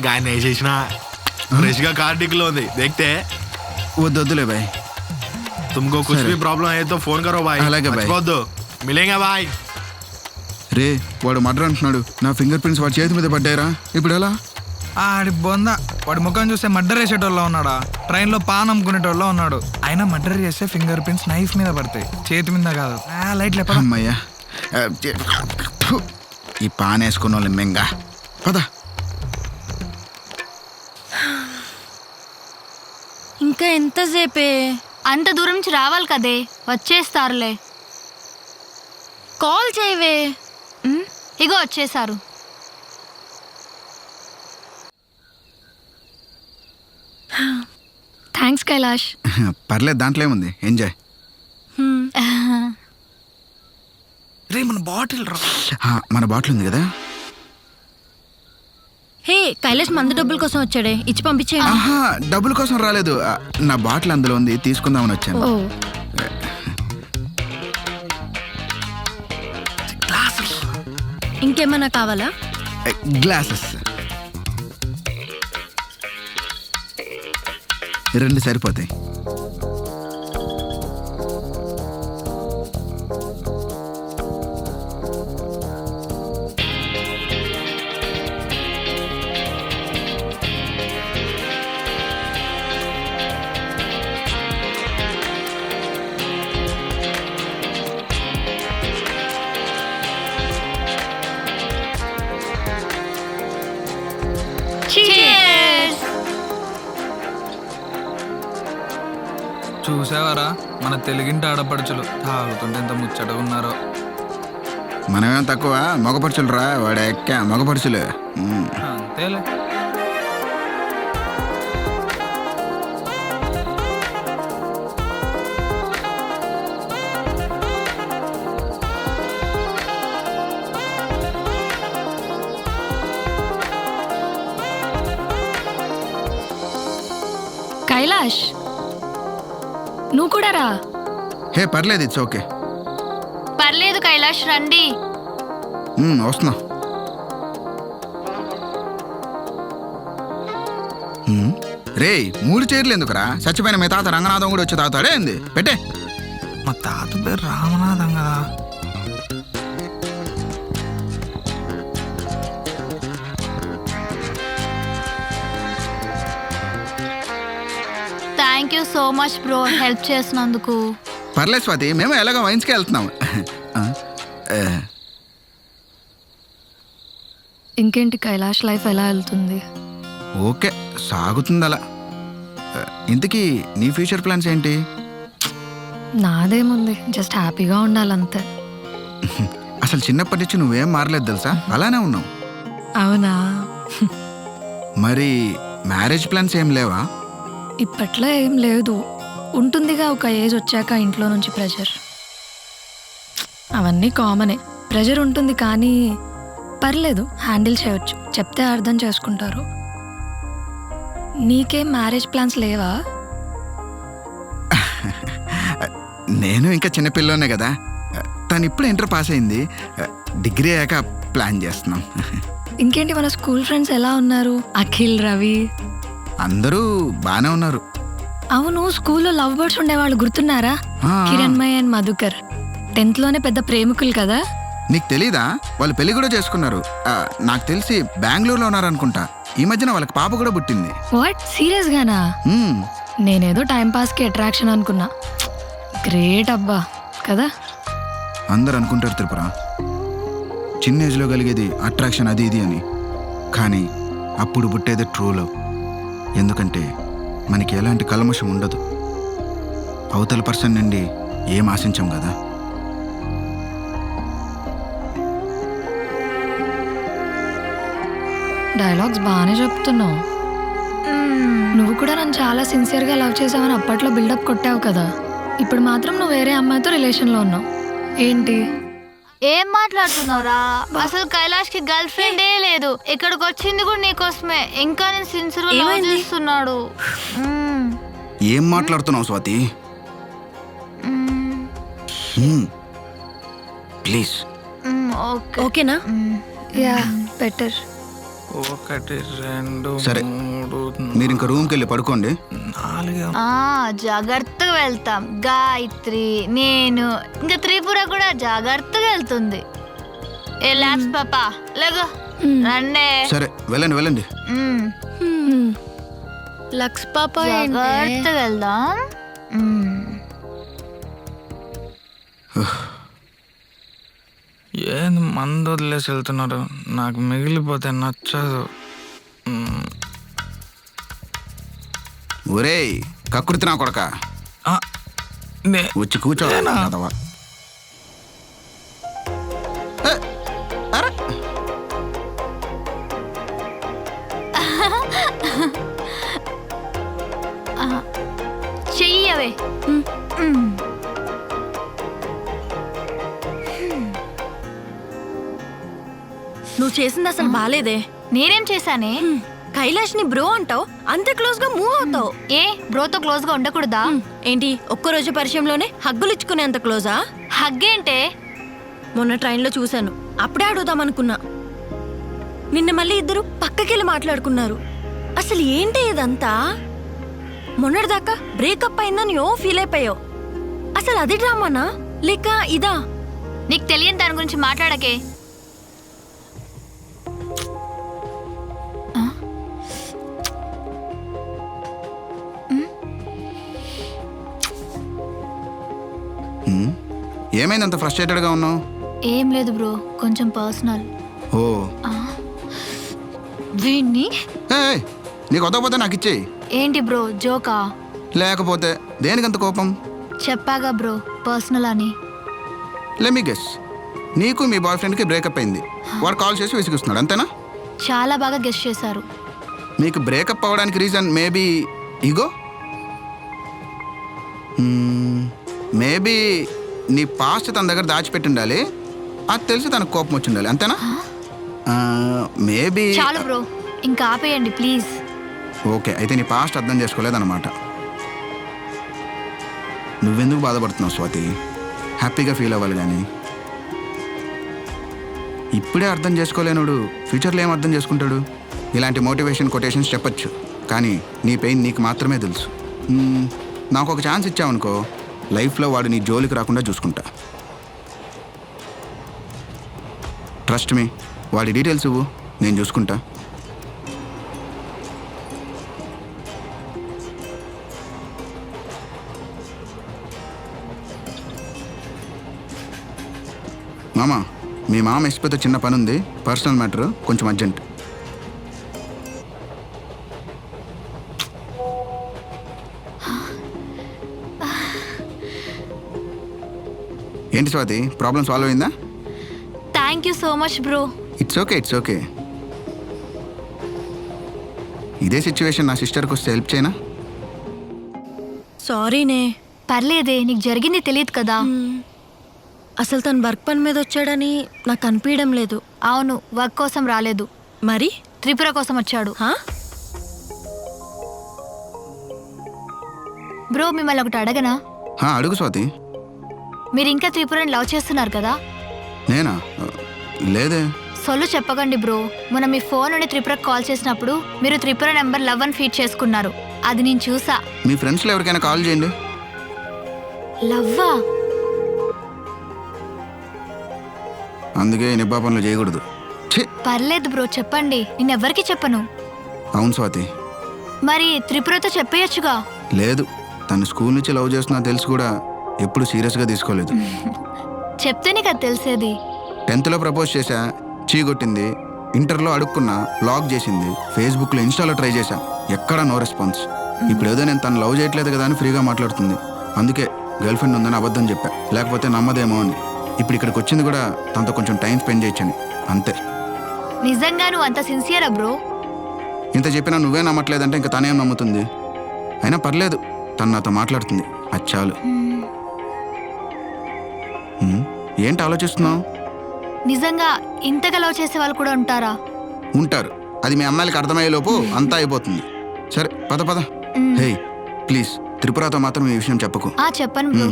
గాయన వేసేసిన ఫ్రెష్ గా కార్డిక్ లో ఉంది देखते వద్దులే బాయ్ तुमको कुछ भी प्रॉब्लम है तो फोन करो भाई అలాగే బాయ్ వద్దు మిలేంగా బాయ్ రే వాడు మర్డర్ అంటున్నాడు నా ఫింగర్ ప్రింట్స్ వాడి చేతి మీద పడ్డాయిరా ఇప్పుడు ఎలా ఆడి బొంద వాడి ముఖం చూస్తే మర్డర్ చేసేటోళ్ళ ఉన్నాడా ట్రైన్లో పాన్ అమ్ముకునేటోళ్ళ ఉన్నాడు అయినా మర్డర్ చేస్తే ఫింగర్ ప్రింట్స్ నైఫ్ మీద పడతాయి చేతి మీద కాదు లైట్ లేప అమ్మయ్యా ఈ పాన్ వేసుకున్న వాళ్ళు మెంగా పద ఇంకా ఎంతసేపే? అంత దూరం నుంచి రావాలి కదే, వచ్చేస్తారులే. కాల్ చేయవే. ఇగో వచ్చేసారు. థ్యాంక్స్ కైలాష్. పర్లేదు, దాంట్లో ఏముంది, ఎంజాయ్. రే మన బాటిల్ రా. మన బాటిల్ ఉంది కదా. హే, కైలాష్ మందు డబ్బుల కోసం వచ్చాడే, ఇచ్చి పంపించేయండి. ఆహా, డబ్బుల కోసం రాలేదు, నా బాటిల్ అందులో ఉంది, తీసుకుందామని వచ్చాను. ఇంకేమన్నా కావాలా? గ్లాసెస్ 2 సరిపోతాయి. చూసావారా మన తెలుగింటి ఆడపడుచులు తాగుతుంటే ఎంత ముచ్చట ఉన్నారో. మనమేం తక్కువ, మగపడుచులు రా, వాడు ఎక్క మగపడుచులు. అంతేలే. కైలాష్, నువ్వు కూడా రా. హే, పర్లేదు, ఇట్స్ ఓకే. పర్లేదు కైలాష్, రండి. వస్తున్నా. రే, 3 చైర్లు ఎందుకురా? చచ్చిపోయిన మీ తాత రంగనాథం కూడా వచ్చి తాగుతాడే ఏంది? పెట్టే. మా తాత పేరు రామనాథం కదా. Thank you so much bro, help చేసినందుకు. పర్లేదు స్వాతి, మేము ఎలాగో వైన్స్కి వెళ్తున్నాము. ఇంకేంటి కైలాష్ లైఫ్ ఎలా వెళ్తుంది? ఓకే, సాగుతుంది అలా. ఇంతకీ నీ ఫ్యూచర్ ప్లాన్స్ ఏంటి? నాదేముంది, జస్ట్ హ్యాపీగా ఉండాలంతే. అసలు చిన్నప్పటి నుంచి నువ్వేం మారలేదు తెలుసా, అలానే ఉన్నావు. అవునా? మరి మ్యారేజ్ ప్లాన్స్ ఏం లేవా? ఇప్పట్లో ఏం లేదు, ఉంటుందిగా ఒక ఏజ్ వచ్చాక ఇంట్లో నుంచి ప్రెషర్. అవన్నీ కామనే, ప్రెషర్ ఉంటుంది కానీ పర్లేదు, హ్యాండిల్ చేయొచ్చు, చెప్తే అర్థం చేసుకుంటారు. నీకేం మ్యారేజ్ ప్లాన్స్ లేవా? నేను ఇంకా చిన్నపిల్లనే కదా. తను ఇప్పుడు ఇంటర్ పాస్ అయింది, డిగ్రీ అయ్యాక ప్లాన్ చేస్తున్నాం. ఇంకేంటి, మన స్కూల్ ఫ్రెండ్స్ ఎలా ఉన్నారు? అఖిల్, రవి అందరూ బాగానే ఉన్నారు. అవును, స్కూల్లో లవ్ బర్డ్స్ ఉండేవాళ్ళు గుర్తున్నారా? కిరణ్మయ్ అండ్ మధుకర్ 10th లోనే పెద్ద ప్రేమికులు కదా. నీకు తెలీదా? వాళ్ళు పెళ్లి కూడా చేసుకున్నారు. నాకు తెలిసి బెంగళూరులో ఉన్నారనుకుంటా. ఈ మధ్యన వాళ్ళకి పాప కూడా పుట్టింది. వాట్, సీరియస్ గానా? నేనేదో టైం పాస్ కి అట్రాక్షన్ అనుకున్నా. గ్రేట్ అబ్బా కదా. అందరు అనుకుంటారు త్రిపుర, చిన్న ఏజ్లో కలిగేది అట్రాక్షన్ అది ఇది అని, కానీ అప్పుడు పుట్టేది ట్రూ లవ్. ఎందుకంటే మనకి ఎలాంటి కల్మషం ఉండదు, అవతల పర్సన్ నుండి ఏం ఆశించాం కదా. డైలాగ్స్ బాగానే చెప్తున్నావు. నువ్వు కూడా నన్ను చాలా సిన్సియర్గా లవ్ చేసావని అప్పట్లో బిల్డప్ కొట్టావు కదా. ఇప్పుడు మాత్రం నువ్వు వేరే అమ్మాయితో రిలేషన్లో ఉన్నావు. ఏంటి? ఏం మాట్లాడుతున్నావురా? అసలు కైలాష్ కి గర్ల్ ఫ్రెండే లేదు. ఇక్కడికి వచ్చింది కూడా నీకోసమే. ఇంకా నేను సిన్సియర్ గా లవ్ చేస్తున్నాడు. ఏం మాట్లాడుతున్నావు స్వాతి? ప్లీజ్. ఓకేనా? Yeah better. 1 2 సరే. 3 మీరు ఇంకా రూమ్కి వెళ్ళి పడుకోండి. 4 జాగ్రత్తగా వెళ్తాం. గాయత్రి, నేను, ఇంకా త్రిపుర కూడా జాగ్రత్తగా వెళ్తుంది. ఏ ల్యాబ్స్ పాపా లేగో రండే. సరే వెళ్ళండి వెళ్ళండి. లక్స్ పాప జాగ్రత్తగా వెళ్దాం. ఏంది మందు వదిలేసి వెళ్తున్నారు? నాకు మిగిలిపోతే నచ్చదు. ఒరేయ్ కక్కుర్తి నా కొడక, ఆ, వచ్చి కూర్చో. కదవా. చెయ్యవే. నువ్వు చేసింది అసలు బాలేదే. నేనేం చేశానే? కైలాష్ ని బ్రో అంటావు, అంతే క్లోజ్ గా మూవ్ అవుతావు. ఏ బ్రోతో క్లోజ్ గా ఉండకూడదా? ఏంటి ఒక్కరోజు పరిచయంలోనే హగ్గులు ఇచ్చుకునేంత క్లోజా? హగ్గేంటే? మొన్న ట్రైన్లో చూశాను, అప్పుడే అడుగుదామనుకున్నా. నిన్న మళ్ళీ ఇద్దరు పక్కకెళ్ళి మాట్లాడుకున్నారు. అసలు ఏంటి ఇదంతా? మొన్నటిదాకా బ్రేకప్ అయిందని ఫీల్ అయిపోయావు. అసలు అది డ్రామానా లేక ఇదా? నీకు తెలియని దాని గురించి మాట్లాడకే. ఏమైంది అంత ఫ్రస్ట్రేటెడ్గా ఉన్నావు? ఏం లేదు బ్రో, కొంచెం పర్సనల్. ఓ వీణ్ణి ఏయ్, నీకు వద్దకపోతే నాకు ఇచ్చేయి. ఏంటి బ్రో జోకా? లేకపోతే దేనికంత కోపం? చెప్పాగా బ్రో పర్సనల్ అని. లెట్ మీ గెస్, నీకు మీ బాయ్ ఫ్రెండ్కి బ్రేకప్ అయింది. వాడు కాల్ చేసి విసిగిస్తున్నాడు, అంతేనా? చాలా బాగా గెస్ చేశారు. మీకు బ్రేకప్ అవ్వడానికి రీజన్ మేబీ ఈగో, మేబీ నీ పాస్ట్ తన దగ్గర దాచిపెట్టి ఉండాలి. అది తెలిసి తనకు కోపం వచ్చి ఉండాలి, అంతేనా? మేబీ. చాలు బ్రో, ఇంకా ఆపేయండి ప్లీజ్. ఓకే, అయితే నీ పాస్ట్ అర్థం చేసుకోలేదన్నమాట. నువ్వెందుకు బాధపడుతున్నావు స్వాతి? హ్యాపీగా ఫీల్ అవ్వాలి. కానీ ఇప్పుడే అర్థం చేసుకోలేనుడు ఫ్యూచర్లో ఏం అర్థం చేసుకుంటాడు? ఇలాంటి మోటివేషన్ కొటేషన్స్ చెప్పచ్చు, కానీ నీ పెయిన్ నీకు మాత్రమే తెలుసు. నాకు ఒక ఛాన్స్ ఇచ్చావనుకో, లైఫ్లో వాడు నీ జోలికి రాకుండా చూసుకుంటా. ట్రస్ట్ మీ, వాడి డీటెయిల్స్ ఇవ్వు, నేను చూసుకుంటా. మామ, మీ మామ ఎస్పీతో చిన్న పని ఉంది, పర్సనల్ మ్యాటర్, కొంచెం అర్జెంట్. ఏంటి స్వాతి, ప్రాబ్లం సాల్వ్ అయిందా? Thank you so much bro. It's okay, it's okay. ఇదే సిచ్యువేషన్ నా సిస్టర్కి వస్తే హెల్ప్ చేయనా? సారీనే. పర్లేదే, నీకు జరిగింది తెలియదు కదా. అసలు తను వర్క్ పని మీద వచ్చాడని నాకు అనిపించడం లేదు. అవును, వర్క్ కోసం రాలేదు, మరి త్రిపుర కోసం వచ్చాడు. బ్రో మిమ్మల్ని ఒకటి అడగనా? అడుగు స్వాతి. మీరు ఇంకా త్రిపురని లవ్ చేస్తున్నారు కదా? నేనా? లేదే. సొల్లు చెప్పకండి బ్రో. మొన్న మీ ఫోన్ నుండి త్రిపురకు కాల్ చేసినప్పుడు మీరు త్రిపుర నెంబర్ లవ్ అని ఫీడ్ చేసుకున్నారు. అది నేను చూసా. మీ ఫ్రెండ్స్లో ఎవరికైనా కాల్ చేయండి. లవ్వా? అందుకే నిబ్బా పనులు చేయకూడదు. పర్లేదు బ్రో, చెప్పండి, నేను ఎవరికి చెప్పను. అవును స్వాతి. మరి త్రిపురతో చెప్పేయచ్చుగా. లేదు, తను స్కూల్ నుంచి లవ్ చేస్తున్నా తెలిసి కూడా ఎప్పుడు సీరియస్గా తీసుకోలేదు. చెప్తేనే కదా తెలిసేది. 10th ప్రపోజ్ చేశా, చీగొట్టింది. ఇంటర్లో అడుక్కున్నా, బ్లాక్ చేసింది. ఫేస్బుక్లో, ఇన్స్టాలో ట్రై చేశా, ఎక్కడా నో రెస్పాన్స్. ఇప్పుడు ఏదో నేను తను లవ్ చేయట్లేదు కదా అని ఫ్రీగా మాట్లాడుతుంది. అందుకే గర్ల్ ఫ్రెండ్ ఉందని అబద్ధం చెప్పా, లేకపోతే నమ్మదేమో అని. ఇప్పుడు ఇక్కడికి వచ్చింది కూడా తనతో కొంచెం టైం స్పెండ్ చేయొచ్చని, అంతే. నిజంగా నువ్వు అంత సిన్సియరా బ్రో? ఇంత చెప్పినా నువ్వే నమ్మట్లేదంటే ఇంకా తనేం నమ్ముతుంది? అయినా పర్లేదు, తను నాతో మాట్లాడుతుంది, అది చాలు. ఏంటి ఆలోచిస్తున్నావు? నిజంగా ఇంతగా లవ్ చేసే వాళ్ళు కూడా ఉంటారా? ఉంటారు, అది మీ అమ్మాయిలకి అర్థమయ్యేలోపు అంతా అయిపోతుంది. సరే పద పద. హే ప్లీజ్ త్రిపురతో మాత్రం ఈ విషయం చెప్పకు. చెప్పను బ్రో.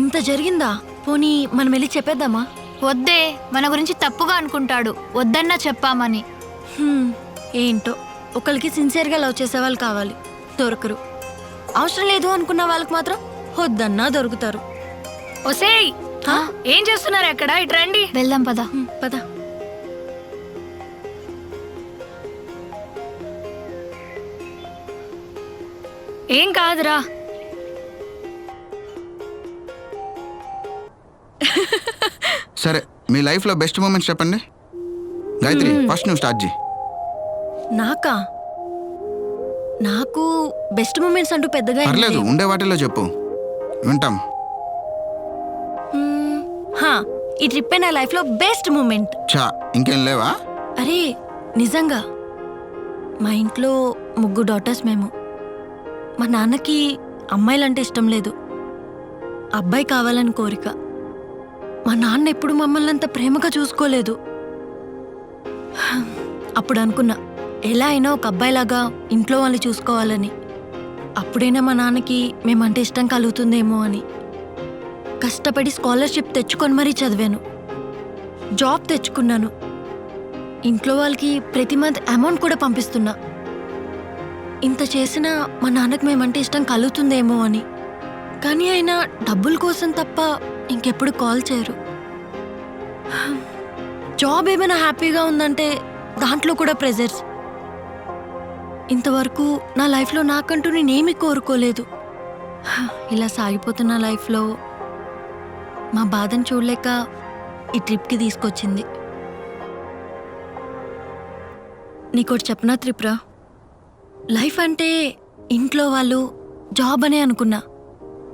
ఇంత జరిగిందా? పోనీ మనం వెళ్ళి చెప్పేద్దామా? వద్దే, మన గురించి తప్పుగా అనుకుంటాడు, వద్దన్నా చెప్పామని. ఏంటో, ఒకరికి సిన్సియర్గా లవ్ చేసే వాళ్ళు కావాలి, దొరకరు. అవసరం లేదు అనుకున్న వాళ్ళకి మాత్రం వద్దన్నా దొరుకుతారు. ఒసేయ్, ఏం చేస్తున్నారు అక్కడ? ఇటు రండి. వెళ్దాం పద. పద. ఏం కాదురా. సరే మీ లైఫ్లో బెస్ట్ మూమెంట్స్ చెప్పండి. గాయత్రి ఫస్ట్ నువ్వు స్టార్ట్ చేయి. నాకా? నాకు బెస్ట్ మూమెంట్స్ అంటూ పెద్దగా ఏం పర్లేదు, లేవు. ఉండే వాటిల్లో చెప్పు, వింటాం. ఈ ట్రిప్పే నా లైఫ్లో బెస్ట్ మూమెంట్. చా, ఇంకేం లేవా? అరే నిజంగా, మా ఇంట్లో 3 డాటర్స్ మేము. మా నాన్నకి అమ్మాయిలంటే ఇష్టం లేదు, అబ్బాయి కావాలని కోరిక. మా నాన్న ఎప్పుడు మమ్మల్ని అంత ప్రేమగా చూసుకోలేదు. అప్పుడు అనుకున్నా, ఎలా అయినా ఒక అబ్బాయిలాగా ఇంట్లో వాళ్ళు చూసుకోవాలని. అప్పుడైనా మా నాన్నకి మేమంటే ఇష్టం కలుగుతుందేమో అని కష్టపడి స్కాలర్షిప్ తెచ్చుకొని మరీ చదివాను, జాబ్ తెచ్చుకున్నాను. ఇంట్లో వాళ్ళకి ప్రతి మంత్ అమౌంట్ కూడా పంపిస్తున్నా. ఇంత చేసినా మా నాన్నకి మేమంటే ఇష్టం కలుగుతుందేమో అని. కానీ ఆయన డబ్బుల కోసం తప్ప ఇంకెప్పుడు కాల్ చేయరు. జాబ్ ఏమైనా హ్యాపీగా ఉందంటే దాంట్లో కూడా ప్రెజర్స్. ఇంతవరకు నా లైఫ్లో నాకంటూ నేనేమీ కోరుకోలేదు. ఇలా సాగిపోతున్న లైఫ్లో మా బాధను చూడలేక ఈ ట్రిప్కి తీసుకొచ్చింది. నీకోటి చెప్పనా త్రిపుర, లైఫ్ అంటే ఇంట్లో వాళ్ళు, జాబ్ అనే అనుకున్నా.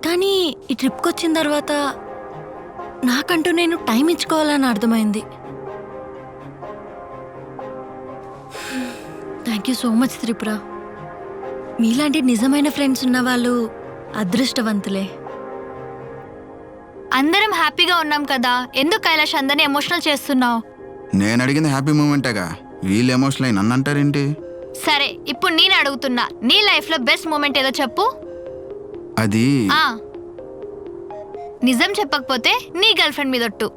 కానీ ఈ ట్రిప్కి వచ్చిన తర్వాత నాకంటూ నేను టైం ఇచ్చుకోవాలని అర్థమైంది. Thank you so much Tripura. మీలాంటి నిజమైన ఫ్రెండ్స్ ఉన్న వాళ్ళు అదృష్టవంతులే. అందరం హ్యాపీగా ఉన్నాం కదా, ఎందుకు కైలాష్ అందరినీ ఎమోషనల్ చేస్తున్నావు? నేను అడిగింది హ్యాపీ మూమెంటేగా, వీళ్ళు ఎమోషనల్ అయి నన్ను అంటారేంటి? సరే, ఇప్పుడు నేను అడుగుతున్నా, నీ లైఫ్ లో బెస్ట్ మూమెంట్ ఏదో చెప్పు. అది నిజం చెప్పకపోతే నీ గర్ల్ ఫ్రెండ్ మీదొట్టు.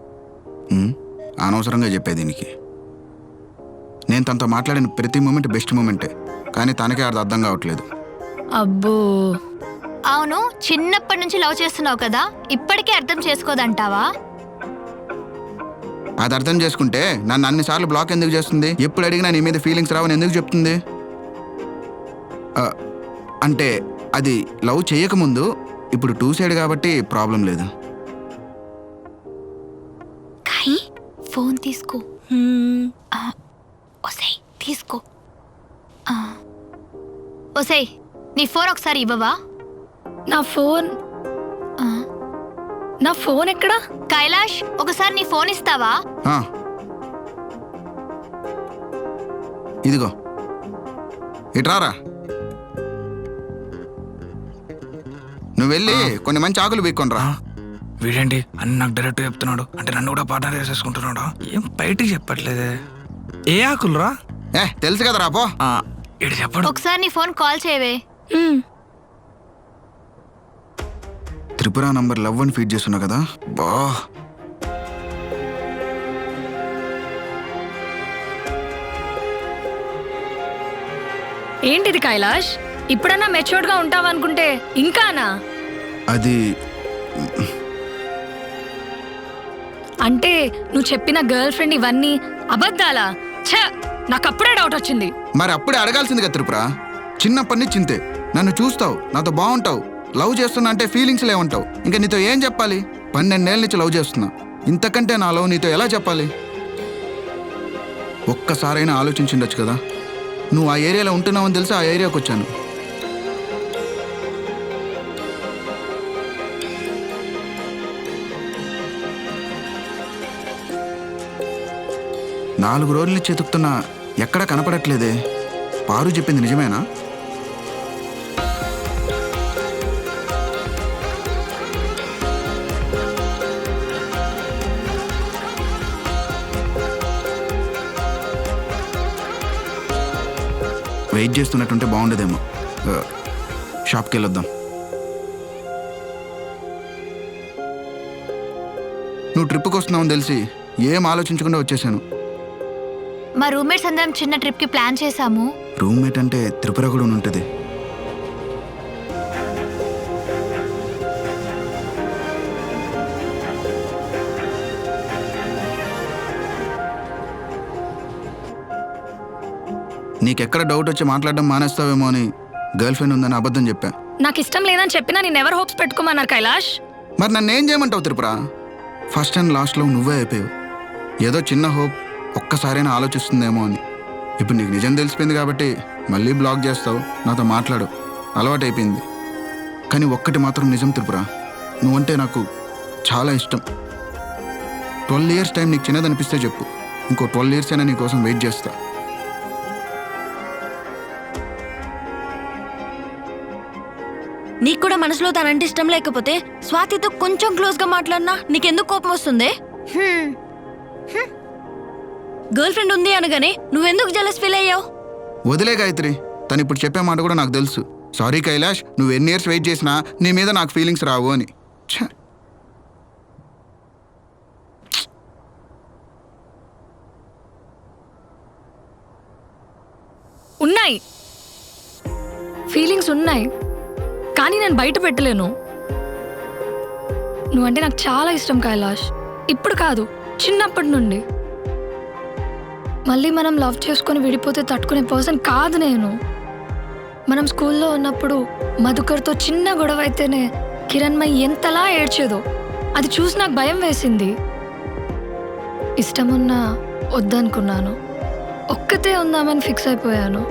అనవసరంగా చెప్పే దీనికి. నేను తనతో మాట్లాడిన ప్రతి మూమెంట్ బెస్ట్ మూమెంటే, కానీ తనకే అది అర్థం కావట్లేదు. అబ్బో, అవును, చిన్నప్పటి నుంచి లవ్ చేస్తున్నావు కదా, ఇప్పటికే అర్థం చేసుకోదంటావా? అది అర్థం చేసుకుంటే నన్ను అన్నిసార్లు బ్లాక్ ఎందుకు చేస్తుంది? ఎప్పుడు అడిగినా నీ మీద ఫీలింగ్స్ రావని ఎందుకు చెప్తుంది? అంటే అది లవ్ చేయకముందు, ఇప్పుడు 2 సైడ్ కాబట్టి ప్రాబ్లం లేదు. ఫోన్ తీసుకో. ఒసేయ్ తీసుకో. ఒసేయ్, నీ ఫోన్ ఒకసారి ఇవ్వవా? నా ఫోన్ ఎక్కడా? కైలాష్, ఒకసారి నీ ఫోన్ ఇస్తావా? ఇదిగో, ఇట్రారా. నువ్వు వెళ్ళి కొన్ని మంచి ఆకులు పీక్కొనిరా. వీడేంటి అన్ని నాకు డైరెక్ట్ చెప్తున్నాడు, అంటే నన్ను కూడా పార్ట్నర్ చేసేసుకుంటున్నాడు. ఏం బయటికి చెప్పట్లేదే. ఏ ఆకులురా? తెలుసు కదా రాపో. ఇటు చెప్పడు. ఒకసారి నీ ఫోన్ కాల్ చేయవే. త్రిపుర నంబర్ లవ్ అని ఫీడ్ చేస్తున్నా కదా. బా, ఏంటిది కైలాష్? ఇప్పుడన్నా మెచ్యూర్డ్ గా ఉంటావనుకుంటే ఇంకానా? అది అంటే నువ్వు చెప్పిన గర్ల్ ఫ్రెండ్ ఇవన్నీ అబద్ధాలా? ఛ, నాకు అప్పుడే డౌట్ వచ్చింది. మరి అప్పుడే అడగాల్సింది కదా త్రిపుర. చిన్నప్పటి నుంచి చింతే. నన్ను చూస్తావు, నాతో బాగుంటావు, లవ్ చేస్తున్నా అంటే ఫీలింగ్స్ లేవంటావు. ఇంకా నీతో ఏం చెప్పాలి? 12 ఏళ్ళ నుంచి లవ్ చేస్తున్నా, ఇంతకంటే నా లవ్ నీతో ఎలా చెప్పాలి? ఒక్కసారైనా ఆలోచించుండొచ్చు కదా. నువ్వు ఆ ఏరియాలో ఉంటున్నావని తెలిసి ఆ ఏరియాకి వచ్చాను. 4 రోజుల నుంచి వెతుకుతున్నా ఎక్కడా కనపడట్లేదే. పారు చెప్పింది నిజమేనా? వెయిట్ చేస్తున్నట్టుంటే బాగుండేదేమో. షాప్కి వెళ్ళొద్దాం. నువ్వు ట్రిప్కి వస్తున్నావని తెలిసి ఏం ఆలోచించకుండా వచ్చేసాను. మా రూమ్మేట్స్ అందరం చిన్న ట్రిప్కి ప్లాన్ చేశాము. రూమ్మేట్ అంటే త్రిపుర కూడా ఉంటుంది. నీకెక్కడ డౌట్ వచ్చి మాట్లాడడం మానేస్తావేమో అని గర్ల్ ఫ్రెండ్ ఉందని అబద్ధం చెప్పా. నాకు ఇష్టం లేదని చెప్పినా నేను ఎవరు హోప్స్ పెట్టుకోమన్నారు కైలాష్? మరి నన్ను ఏం చేయమంటావు త్రిపుర? ఫస్ట్ అండ్ లాస్ట్లో నువ్వే అయిపోయావు. ఏదో చిన్న హోప్ ఒక్కసారైనా ఆలోచిస్తుందేమో అని. ఇప్పుడు నీకు నిజం తెలిసిపోయింది కాబట్టి మళ్ళీ బ్లాక్ చేస్తావు, నాతో మాట్లాడు, అలవాటైపోయింది. కానీ ఒక్కటి మాత్రం నిజం త్రిపుర, నువ్వంటే నాకు చాలా ఇష్టం. 12 years టైం నీకు చిన్నదనిపిస్తే చెప్పు, ఇంకో 12 years అయినా నీ కోసం వెయిట్ చేస్తా. నీకు కూడా మనసులో తనంటే ఇష్టం లేకపోతే స్వాతితో కొంచెం క్లోజ్గా మాట్లాడినా నీకెందుకు కోపం వస్తుంది? గర్ల్ ఫ్రెండ్ ఉంది అనగానే నువ్వెందుకు జలస్ ఫీల్ అయ్యావు? వదిలే గాయత్రి, తను ఇప్పుడు చెప్పే మాట కూడా నాకు తెలుసు. సారీ కైలాష్, నువ్వు ఎన్ని ఇయర్స్ వెయిట్ చేసినా నీ మీద నాకు ఫీలింగ్స్ రావు అని. ఛ! ఉన్నాయి, ఫీలింగ్స్ ఉన్నాయి, కానీ నేను బయట పెట్టలేను. నువ్వంటే నాకు చాలా ఇష్టం కైలాష్. ఇప్పుడు కాదు, చిన్నప్పటి నుండి. మళ్ళీ మనం లవ్ చేసుకొని విడిపోతే తట్టుకునే పర్సన్ కాదు నేను. మనం స్కూల్లో ఉన్నప్పుడు మధుకర్తో చిన్న గొడవ అయితేనే కిరణ్మయి ఎంతలా ఏడ్చేదో అది చూసి నాకు భయం వేసింది. ఇష్టమున్నా వద్దనుకున్నాను, ఒక్కతే ఉందామని ఫిక్స్ అయిపోయాను.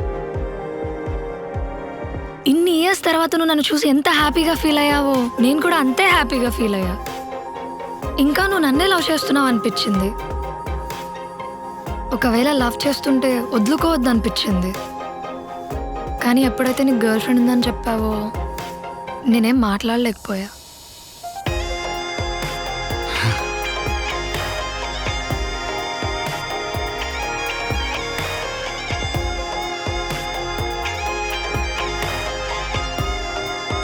ఇన్ని ఇయర్స్ తర్వాత నువ్వు నన్ను చూసి ఎంత హ్యాపీగా ఫీల్ అయ్యావో నేను కూడా అంతే హ్యాపీగా ఫీల్ అయ్యా. ఇంకా నువ్వు నన్నే లవ్ చేస్తున్నావు అనిపించింది. ఒకవేళ లవ్ చేస్తుంటే వదులుకోవద్దు అనిపించింది. కానీ ఎప్పుడైతే నీకు గర్ల్ ఫ్రెండ్ ఉందని చెప్పావో నేనేం మాట్లాడలేకపోయా.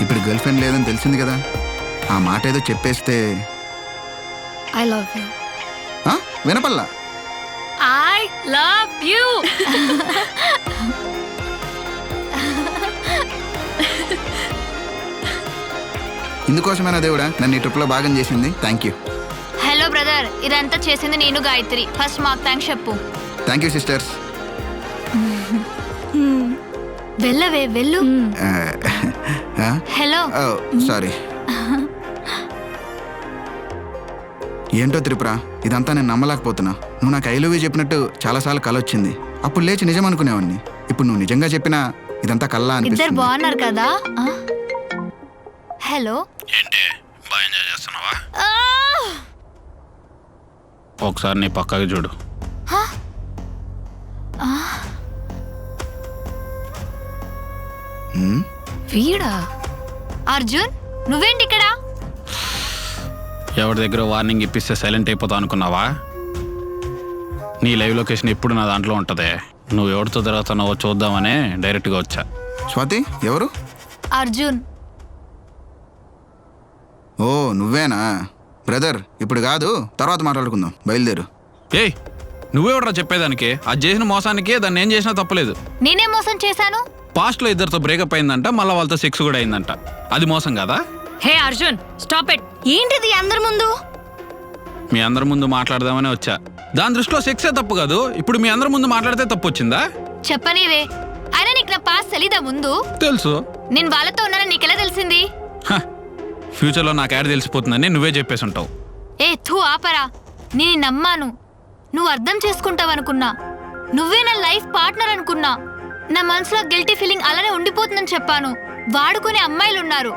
ఇప్పుడు గర్ల్ ఫ్రెండ్ లేదని తెలిసింది కదా, ఆ మాట ఏదో చెప్పేస్తే. I love you. వినపల్లా? I love you. ఇందుకోసమైనా దేవుడా నన్ను ఈ ట్రిప్లో భాగం చేసింది. Thank you. హలో బ్రదర్, ఇదంతా చేసింది నేను గాయత్రి. ఫస్ట్ మాకు థ్యాంక్స్ చెప్పు. Thank you sisters. వెళ్ళవే వెళ్ళు. హలో. సారీ. ఏంటో త్రిపుర, ఇదంతా నేను నమ్మలేకపోతున్నా. నువ్వు నాకు ఐ లవ్ యూ చెప్పినట్టు చాలాసార్లు కల వచ్చింది. అప్పుడు లేచి నిజం అనుకునేవాడిని. ఇప్పుడు నువ్వు నిజంగా చెప్పినా ఇదంతా కల్లా ఇద్దరు అనిపిస్తుంది. బాగున్నారు కదా? హలో. ఏంటి బాగా ఎంజాయ్ చేస్తున్నావా? ఒకసారి నీ పక్కకి చూడు. వీడా? అర్జున్, నువ్వేంటి ఇక్కడ? ఎవరి దగ్గర వార్నింగ్ ఇప్పిస్తే సైలెంట్ అయిపోతావు అనుకున్నావా? నీ లైవ్ లొకేషన్ ఎప్పుడు నా దాంట్లో ఉంటుంది. నువ్వు ఎవరితో తిరుగుతున్నావో చూద్దామనే డైరెక్ట్గా వచ్చా. స్వాతి ఎవరు? అర్జున్. ఓ నువ్వేనా? బ్రదర్ ఇప్పుడు కాదు, తర్వాత మాట్లాడుకుందాం, బయలుదేరు. ఏయ్, నువ్వెవడరా చెప్పేదానికి? అది చేసిన మోసానికి దాన్ని ఏం చేసినా తప్పలేదు. నేనే మోసం చేశాను? పాస్ట్లో ఇద్దరితో బ్రేకప్ అయిందంట, మళ్ళీ వాళ్ళతో సెక్స్ కూడా అయిందంట. అది మోసం కదా? హే అర్జున్, స్టాప్ ఇట్. ఏంటిది అందరి ముందు? మీ అందరి ముందు మాట్లాడదామనే వచ్చా. దాని దృష్టిలో సెక్సే తప్పు కాదు. ఇప్పుడు మీ అందరి ముందు మాట్లాడితే తప్పు వచ్చిందా? చెప్పనివే. అయినా నీకు నా పాస్ తెలీదా ముందు? తెలుసు. నేను వాళ్ళతో ఉన్నానని నీకెలా తెలిసింది? ఫ్యూచర్లో నాకు యాడ్ తెలిసిపోతుందని నువ్వే చెప్పేసి ఉంటావు. ఏ థూ ఆపరా. నేను నమ్మాను, నువ్వు అర్థం చేసుకుంటావనుకున్నా. నువ్వే నా లైఫ్ పార్ట్నర్ అనుకున్నా. నా మనసులో గిల్టీ ఫీలింగ్ అలానే ఉండిపోతుందని చెప్పాను. వాడుకునే అమ్మాయిలున్నారు.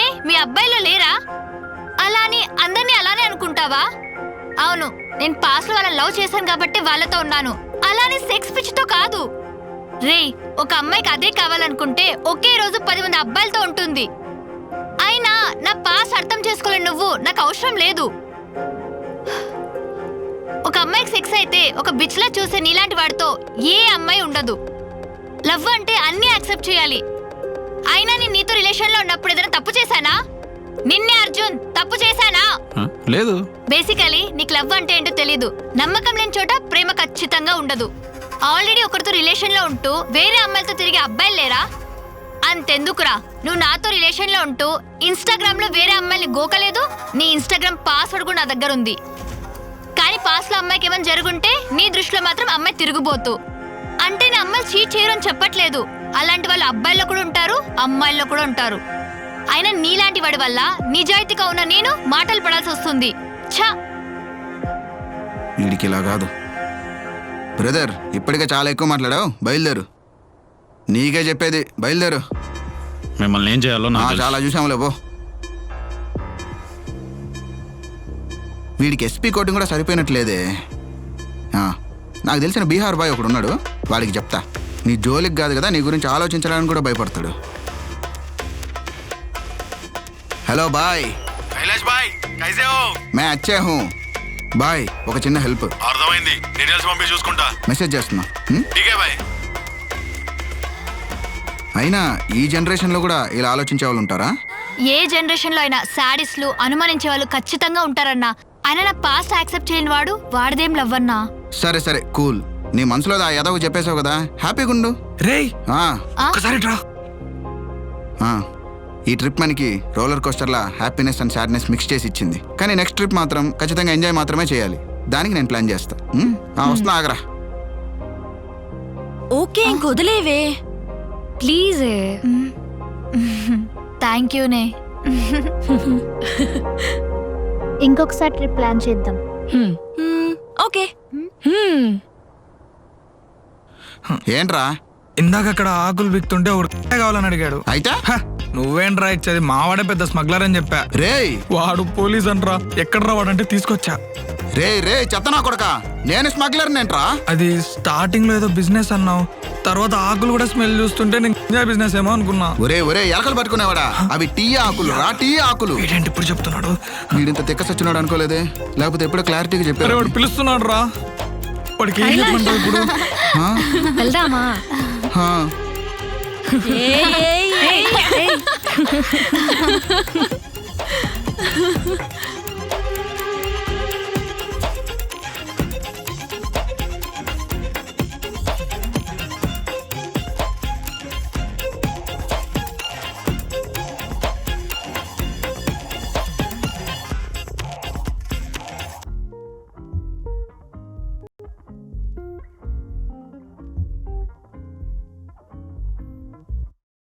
ఏ మీ అబ్బాయిలో లేరా? అలా అని అందరినీ అలానే అనుకుంటావా? అవును, నేను పాస్ లో వాళ్ళని లవ్ చేశాను కాబట్టి వాళ్ళతో ఉన్నాను, అలానే సెక్స్ పిచ్చితో కాదు. రేయ్, ఒక అమ్మాయికి అదే కావాలనుకుంటే ఒకే రోజు 10 మంది అబ్బాయిలతో ఉంటుంది. అయినా నా పాస్ అర్థం చేసుకోలేని నువ్వు నాకు అవసరం లేదు. ఒక అమ్మాయికి సెక్స్ అయితే ఒక బిచ్లా చూసే నీలాంటి వాడితో ఏ అమ్మాయి ఉండదు. లవ్ అంటే అన్నీ యాక్సెప్ట్ చేయాలి. అయినా నేను నీతో రిలేషన్ లో ఉన్నప్పుడు ఏదైనా తప్పు చేశానా? నిన్నే అర్జున్, తప్పు చేశానా? లేదు. బేసికలీ నీకు లవ్ అంటే ఏంటో తెలీదు. నమ్మకం లేని చోట ప్రేమ ఖచ్చితంగా ఉండదు. ఆల్రెడీ ఒకరితో రిలేషన్ లో ఉంటూ వేరే అమ్మాయిలతో తిరిగే అబ్బాయిలు లేరా? అంతెందుకురా, నువ్వు నాతో రిలేషన్ లో ఉంటూ ఇన్స్టాగ్రామ్ లో వేరే అమ్మాయిని గోకలేదు. నీ ఇన్స్టాగ్రామ్ పాస్వర్డ్ కూడా నా దగ్గర ఉంది. కానీ పాస్ లో అమ్మాయికి ఏమైనా జరుగుంటే నీ దృష్టిలో మాత్రం అమ్మాయి తిరుగుబోతు. అంటే నా అమ్మాయిలు చీట్ చేయరు అని చెప్పట్లేదు. అలాంటి వాళ్ళు అబ్బాయిల్లో కూడా ఉంటారు, అమ్మాయిల్లో కూడా ఉంటారు. అయినా నీలాంటి వాడి వల్ల నిజాయితీగా ఉన్న నేను మాటలు పడాల్సి వస్తుంది. ఛా! వీడికి ఇలా కాదు. బ్రదర్, ఇప్పటికే చాలా ఎక్కువ మాట్లాడావు, బయలుదేరు. నీకే చెప్పేది, బయలుదేరు. మిమ్మల్ని ఏం చేయాలో నాకు తెలుసు. చాలా చూసాములే పో. వీడికి ఎస్పీ కోటింగ్ కూడా సరిపోయినట్లేదే. నాకు తెలిసిన బీహార్ బాయ్ ఒకడు ఉన్నాడు, వాడికి చెప్తా. నీ జోలికి కాదు కదా, నీ గురించి ఆలోచించడానికి కూడా భయపడతాడు. హలో బాయ్. కైలాష్ బాయ్, కైసే హో? మే అచ్చే హూ బాయ్. ఒక చిన్న హెల్ప్. అర్థమైంది, డీటెయిల్స్ పంపి చూసుకుంటా. మెసేజ్ చేస్తున్నా. ఠీకే బాయ్. అయినా ఈ జనరేషన్లో కూడా ఇలా ఆలోచించే వాళ్ళు ఉంటారా? ఏ జనరేషన్ లో అయినా శాడిస్టులు, అనుమానించే వాళ్ళు ఖచ్చితంగా ఉంటారన్నా. అయినా నా పాస్ట్ యాక్సెప్ట్ చేయని వాడు వాడిదేం లవ్ అన్నా. సరే సరే కూల్. నీ మనసులో ఆ ఎదవ చెప్పేశావు కదా, హ్యాపీగా ఉండు. రేయ్, ఒకసారి రా. ఈ ట్రిప్ మనకి రోలర్ కోస్టర్లా హ్యాపీనెస్ అండ్ సాడ్నెస్ మిక్స్ చేసి ఇచ్చింది. కానీ నెక్స్ట్ ట్రిప్ మాత్రం ఖచ్చితంగా ఎంజాయ్ మాత్రమే చేయాలి. దానికి నేను ప్లాన్ చేస్తా. వస్తున్నా, ఆగరా. ఓకే, ఇంకొదిలేవే ప్లీజ్. థ్యాంక్ యూనే. ఇంకొకసారి ట్రిప్ ప్లాన్ చేద్దాం. ఓకే. ఏంట్రా? ఇందాక అక్కడ ఆకులు బిక్తుంటే ఒకటి కావాలని అడిగాడు. అయితే నువ్వేంట్రా ఇచ్చేది? మావాడే పెద్ద స్మగ్లర్ అని చెప్పా. రేయ్, వాడు పోలీస్ అంట్రా. ఎక్కడ్రా వాడంటే తీసుకొచ్చా. రే చెత్తనా కొడక, నేను స్మగ్లర్ నేంట్రా. అది స్టార్టింగ్ లో ఏదో బిజినెస్ అన్నావు, తర్వాత ఆకులు కూడా స్మెల్ చూస్తుంటే నేను బిజినెస్ ఏమో అనుకున్నా. ఒరే ఎలకలు పట్టుకునేవాడా? అవి టీ ఆకులు రా, టీ ఆకులు. ఏంటి ఇప్పుడు చెప్తున్నాడు? వీడింత తిక్క సచ్చినాడు అనుకోలేదే, లేకపోతే ఎప్పుడో క్లారిటీగా చెప్పారు. వాడు పిలుస్తున్నాడు రా. వాడికి ఏం చెప్పంటావు ఇప్పుడు? వెళ్దామా? ఏయ్, ఏయ్, ఏయ్.